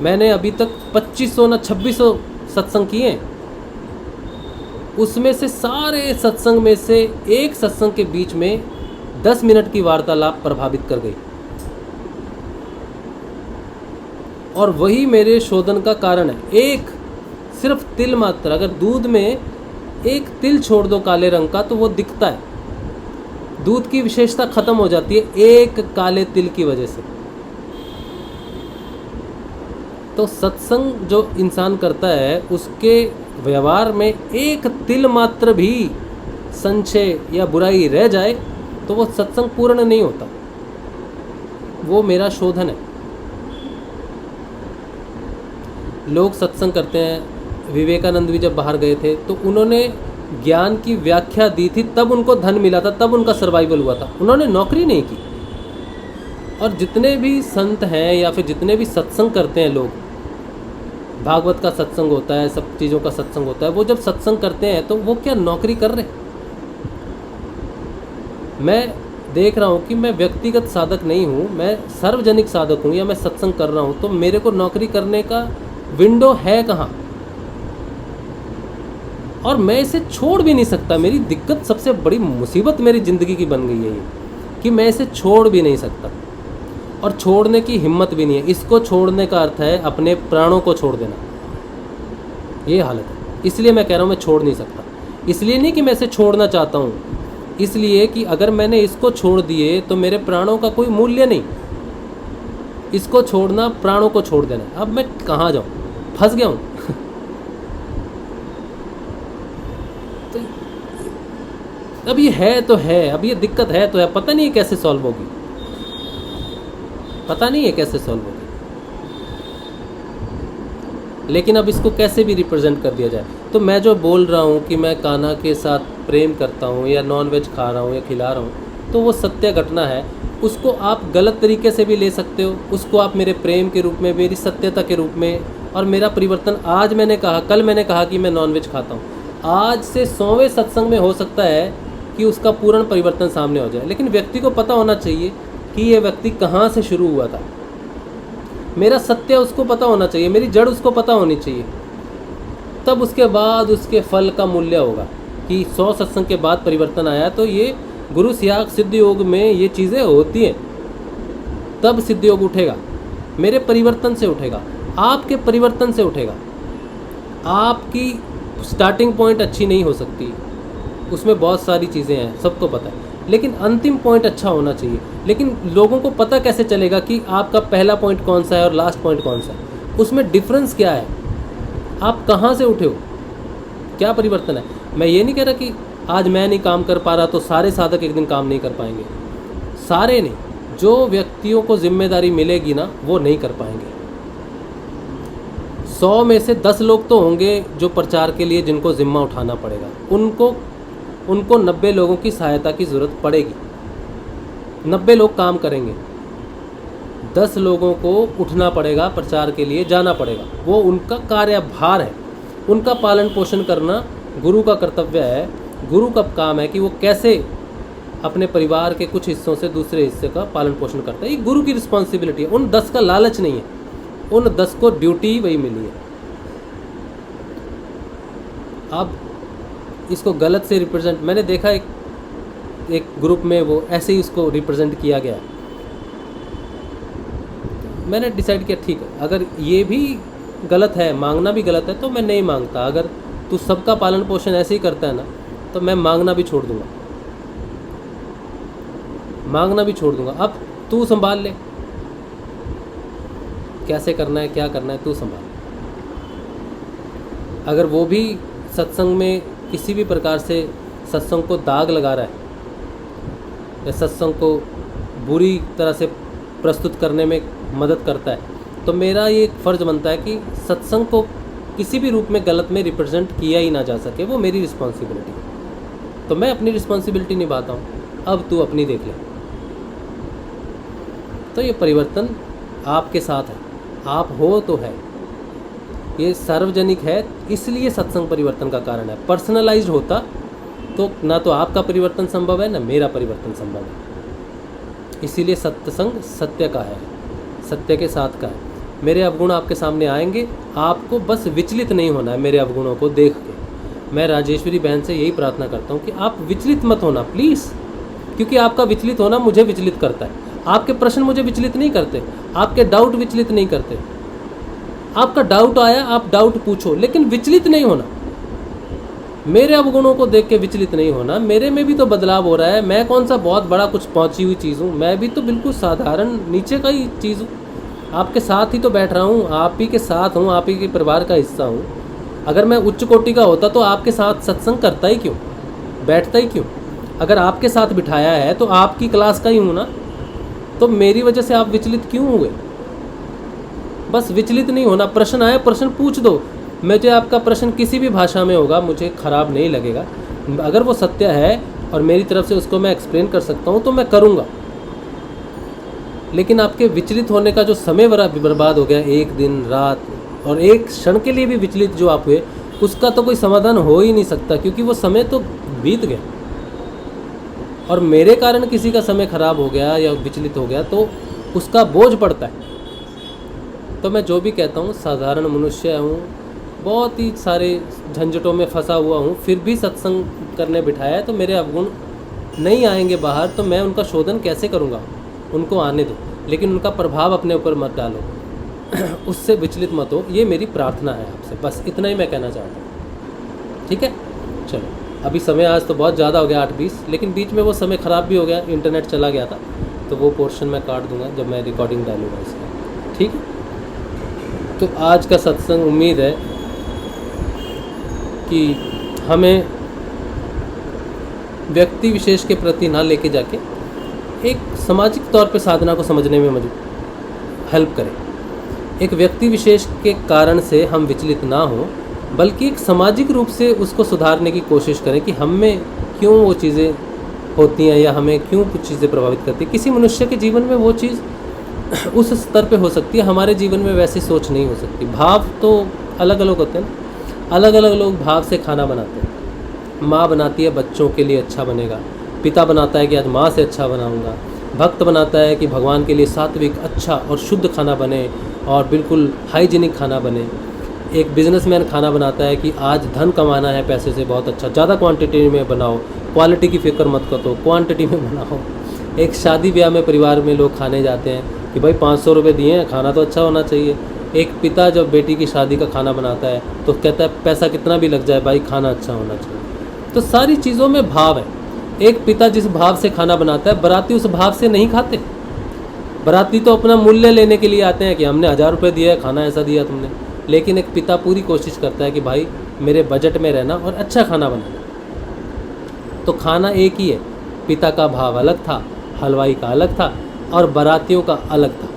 मैंने अभी तक 2500 ना 2600 सत्संग किए हैं, उसमें से सारे सत्संग में से एक सत्संग के बीच में 10 मिनट की वार्तालाप प्रभावित कर गई, और वही मेरे शोधन का कारण है। एक सिर्फ तिल मात्र, अगर दूध में एक तिल छोड़ दो काले रंग का तो वो दिखता है, दूध की विशेषता खत्म हो जाती है एक काले तिल की वजह से। तो सत्संग जो इंसान करता है, उसके व्यवहार में एक तिल मात्र भी संशय या बुराई रह जाए तो वो सत्संग पूर्ण नहीं होता। वो मेरा शोधन है। लोग सत्संग करते हैं। विवेकानंद भी जब बाहर गए थे तो उन्होंने ज्ञान की व्याख्या दी थी, तब उनको धन मिला था, तब उनका सर्वाइवल हुआ था, उन्होंने नौकरी नहीं की। और जितने भी संत हैं या फिर जितने भी सत्संग करते हैं लोग, भागवत का सत्संग होता है, सब चीज़ों का सत्संग होता है, वो जब सत्संग करते हैं तो वो क्या नौकरी कर रहे? मैं देख रहा हूँ कि मैं व्यक्तिगत साधक नहीं हूँ, मैं सार्वजनिक साधक हूँ, या मैं सत्संग कर रहा हूँ, तो मेरे को नौकरी करने का विंडो है कहाँ? और मैं इसे छोड़ भी नहीं सकता। मेरी दिक्कत, सबसे बड़ी मुसीबत मेरी ज़िंदगी की बन गई है ये, कि मैं इसे छोड़ भी नहीं सकता और छोड़ने की हिम्मत भी नहीं है। इसको छोड़ने का अर्थ है अपने प्राणों को छोड़ देना, ये हालत है। इसलिए मैं कह रहा हूँ मैं छोड़ नहीं सकता। इसलिए नहीं कि मैं इसे छोड़ना चाहता हूँ, इसलिए कि अगर मैंने इसको छोड़ दिए तो मेरे प्राणों का कोई मूल्य नहीं। इसको छोड़ना, प्राणों को छोड़ देना। अब मैं कहाँ जाऊँ? फंस गया हूँ। तो अब ये है तो है, अब ये दिक्कत है तो है, पता नहीं कैसे सॉल्व होगी, पता नहीं है कैसे सॉल्व होगी, लेकिन अब इसको कैसे भी रिप्रेजेंट कर दिया जाए। तो मैं जो बोल रहा हूँ कि मैं कान्हा के साथ प्रेम करता हूँ या नॉन वेज खा रहा हूँ या खिला रहा हूँ, तो वो सत्य घटना है। उसको आप गलत तरीके से भी ले सकते हो, उसको आप मेरे प्रेम के रूप में, मेरी सत्यता के रूप में, और मेरा परिवर्तन। आज मैंने कहा, कल मैंने कहा कि मैं नॉन वेज खाता हूँ, आज से 100वें सत्संग में हो सकता है कि उसका पूर्ण परिवर्तन सामने हो जाए। लेकिन व्यक्ति को पता होना चाहिए कि ये व्यक्ति कहाँ से शुरू हुआ था। मेरा सत्य उसको पता होना चाहिए, मेरी जड़ उसको पता होनी चाहिए, तब उसके बाद उसके फल का मूल्य होगा कि 100 सत्संग के बाद परिवर्तन आया। तो ये गुरु सियाग सिद्ध योग में ये चीज़ें होती हैं, तब सिद्ध योग उठेगा। मेरे परिवर्तन से उठेगा, आपके परिवर्तन से उठेगा। आपकी स्टार्टिंग पॉइंट अच्छी नहीं हो सकती, उसमें बहुत सारी चीज़ें हैं, सबको पता है, लेकिन अंतिम पॉइंट अच्छा होना चाहिए। लेकिन लोगों को पता कैसे चलेगा कि आपका पहला पॉइंट कौन सा है और लास्ट पॉइंट कौन सा है? उसमें डिफरेंस क्या है, आप कहाँ से उठे हो, क्या परिवर्तन है। मैं ये नहीं कह रहा कि आज मैं नहीं काम कर पा रहा तो सारे साधक एक दिन काम नहीं कर पाएंगे, सारे नहीं, जो व्यक्तियों को जिम्मेदारी मिलेगी ना वो नहीं कर पाएंगे। 100 में से 10 लोग तो होंगे जो प्रचार के लिए जिनको जिम्मा उठाना पड़ेगा, उनको 90 लोगों की सहायता की ज़रूरत पड़ेगी। 90 लोग काम करेंगे, 10 लोगों को उठना पड़ेगा, प्रचार के लिए जाना पड़ेगा, वो उनका कार्यभार है, उनका पालन पोषण करना गुरु का कर्तव्य है। गुरु का काम है कि वो कैसे अपने परिवार के कुछ हिस्सों से दूसरे हिस्से का पालन पोषण करता है, ये गुरु की रिस्पॉन्सिबिलिटी है। उन 10 का लालच नहीं है, उन 10 को ड्यूटी वही मिली है। अब इसको गलत से रिप्रेजेंट, मैंने देखा एक ग्रुप में वो ऐसे ही उसको रिप्रेजेंट किया गया। मैंने डिसाइड किया ठीक है, अगर ये भी गलत है, मांगना भी गलत है, तो मैं नहीं मांगता। अगर तू सबका पालन पोषण ऐसे ही करता है ना, तो मैं मांगना भी छोड़ दूंगा, मांगना भी छोड़ दूंगा। अब तू संभाल ले, कैसे करना है, क्या करना है, तू संभाल। अगर वो भी सत्संग में किसी भी प्रकार से सत्संग को दाग लगा रहा है या सत्संग को बुरी तरह से प्रस्तुत करने में मदद करता है, तो मेरा ये फ़र्ज़ बनता है कि सत्संग को किसी भी रूप में गलत में रिप्रेजेंट किया ही ना जा सके, वो मेरी रिस्पॉन्सिबिलिटी है। तो मैं अपनी रिस्पॉन्सिबिलिटी निभाता हूँ, अब तू अपनी देख ले। तो ये परिवर्तन आपके साथ है, आप हो तो है, ये सार्वजनिक है, इसलिए सत्संग परिवर्तन का कारण है। पर्सनलाइज्ड होता तो ना तो आपका परिवर्तन संभव है, ना मेरा परिवर्तन संभव है। इसीलिए सत्संग सत्य का है, सत्य के साथ का है। मेरे अवगुण आपके सामने आएंगे, आपको बस विचलित नहीं होना है मेरे अवगुणों को देख के। मैं राजेश्वरी बहन से यही प्रार्थना करता हूँ कि आप विचलित मत होना प्लीज़, क्योंकि आपका विचलित होना मुझे विचलित करता है। आपके प्रश्न मुझे विचलित नहीं करते, आपके डाउट विचलित नहीं करते। आपका डाउट आया, आप डाउट पूछो, लेकिन विचलित नहीं होना। मेरे अवगुणों को देख के विचलित नहीं होना। मेरे में भी तो बदलाव हो रहा है, मैं कौन सा बहुत बड़ा कुछ पहुंची हुई चीज़ हूँ, मैं भी तो बिल्कुल साधारण नीचे का ही चीज़ हूँ। आपके साथ ही तो बैठ रहा हूँ, आप ही के साथ हूँ, आप ही के परिवार का हिस्सा हूँ। अगर मैं उच्च कोटि का होता तो आपके साथ सत्संग करता ही क्यों, बैठता ही क्यों? अगर आपके साथ बिठाया है तो आपकी क्लास का ही हूँ ना, तो मेरी वजह से आप विचलित क्यों हुए? बस विचलित नहीं होना। प्रश्न आए, प्रश्न पूछ दो। मुझे आपका प्रश्न किसी भी भाषा में होगा, मुझे ख़राब नहीं लगेगा। अगर वो सत्य है और मेरी तरफ से उसको मैं एक्सप्लेन कर सकता हूँ तो मैं करूँगा। लेकिन आपके विचलित होने का जो समय बर्बाद हो गया, एक दिन रात और एक क्षण के लिए भी विचलित जो आप हुए, उसका तो कोई समाधान हो ही नहीं सकता, क्योंकि वो समय तो बीत गया। और मेरे कारण किसी का समय खराब हो गया या विचलित हो गया तो उसका बोझ पड़ता है। तो मैं जो भी कहता हूँ, साधारण मनुष्य हूँ, बहुत ही सारे झंझटों में फंसा हुआ हूँ, फिर भी सत्संग करने बिठाया है, तो मेरे अवगुण नहीं आएंगे बाहर, तो मैं उनका शोधन कैसे करूँगा? उनको आने दो, लेकिन उनका प्रभाव अपने ऊपर मत डालो। उससे विचलित मत हो, ये मेरी प्रार्थना है आपसे। बस इतना ही मैं कहना चाहता हूँ, ठीक है? चलो, अभी समय आज तो बहुत ज़्यादा हो गया, 8:20, लेकिन बीच में वो समय ख़राब भी हो गया, इंटरनेट चला गया था, तो वो पोर्शन मैं काट दूंगा जब मैं रिकॉर्डिंग डालूँगा इसका, ठीक है? तो आज का सत्संग उम्मीद है कि हमें व्यक्ति विशेष के प्रति ना लेके जाके एक सामाजिक तौर पे साधना को समझने में हेल्प करें। एक व्यक्ति विशेष के कारण से हम विचलित ना हो, बल्कि एक सामाजिक रूप से उसको सुधारने की कोशिश करें कि हम में क्यों वो चीज़ें होती हैं या हमें क्यों कुछ चीज़ें प्रभावित करती हैं। किसी मनुष्य के जीवन में वो चीज़ उस स्तर पे हो सकती है, हमारे जीवन में वैसी सोच नहीं हो सकती। भाव तो अलग अलग होते हैं, अलग अलग लोग भाव से खाना बनाते हैं। माँ बनाती है बच्चों के लिए अच्छा बनेगा, पिता बनाता है कि आज माँ से अच्छा बनाऊंगा, भक्त बनाता है कि भगवान के लिए सात्विक अच्छा और शुद्ध खाना बने और बिल्कुल हाइजीनिक खाना बने। एक बिजनेसमैन खाना बनाता है कि आज धन कमाना है पैसे से बहुत अच्छा, ज़्यादा क्वांटिटी में बनाओ, क्वालिटी की फिक्र मत करो, क्वांटिटी में बनाओ। एक शादी ब्याह में परिवार में लोग खाने जाते हैं कि भाई 500 रुपये दिए हैं, खाना तो अच्छा होना चाहिए। एक पिता जब बेटी की शादी का खाना बनाता है तो कहता है पैसा कितना भी लग जाए भाई, खाना अच्छा होना चाहिए। तो सारी चीज़ों में भाव है। एक पिता जिस भाव से खाना बनाता है, बाराती उस भाव से नहीं खाते। बाराती तो अपना मूल्य लेने के लिए आते हैं कि हमने 1000 रुपये दिया है, खाना ऐसा दिया तुमने। लेकिन एक पिता पूरी कोशिश करता है कि भाई मेरे बजट में रहना और अच्छा खाना बनाना। तो खाना एक ही है, पिता का भाव अलग था, हलवाई का अलग था और बारातियों का अलग था।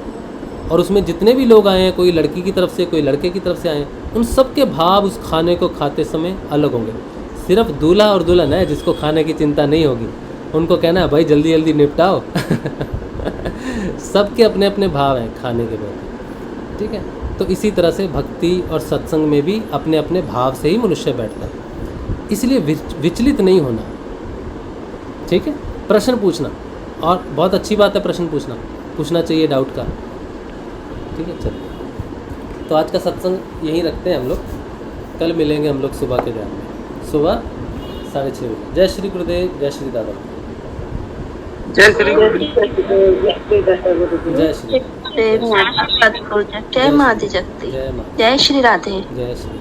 और उसमें जितने भी लोग आए हैं, कोई लड़की की तरफ से, कोई लड़के की तरफ से आए हैं, उन सब के भाव उस खाने को खाते समय अलग होंगे। सिर्फ दूल्हा और दुल्हन है जिसको खाने की चिंता नहीं होगी, उनको कहना है भाई जल्दी जल्दी निपटाओ। सबके अपने अपने भाव हैं खाने के प्रति, ठीक है। तो इसी तरह से भक्ति और सत्संग में भी अपने अपने भाव से ही मनुष्य बैठता है, इसलिए विचलित नहीं होना, ठीक है। प्रश्न पूछना, और बहुत अच्छी बात है प्रश्न पूछना चाहिए डाउट का, ठीक है। चलिए, तो आज का सत्संग यहीं रखते हैं हम लोग। कल मिलेंगे हम लोग सुबह के टाइम में, सुबह 6:30 बजे। जय श्री गुरुदेव, जय श्री दादा, जय श्री जय श्री, जय माता जगती, जय माता, जय श्री राधे। जय श्री।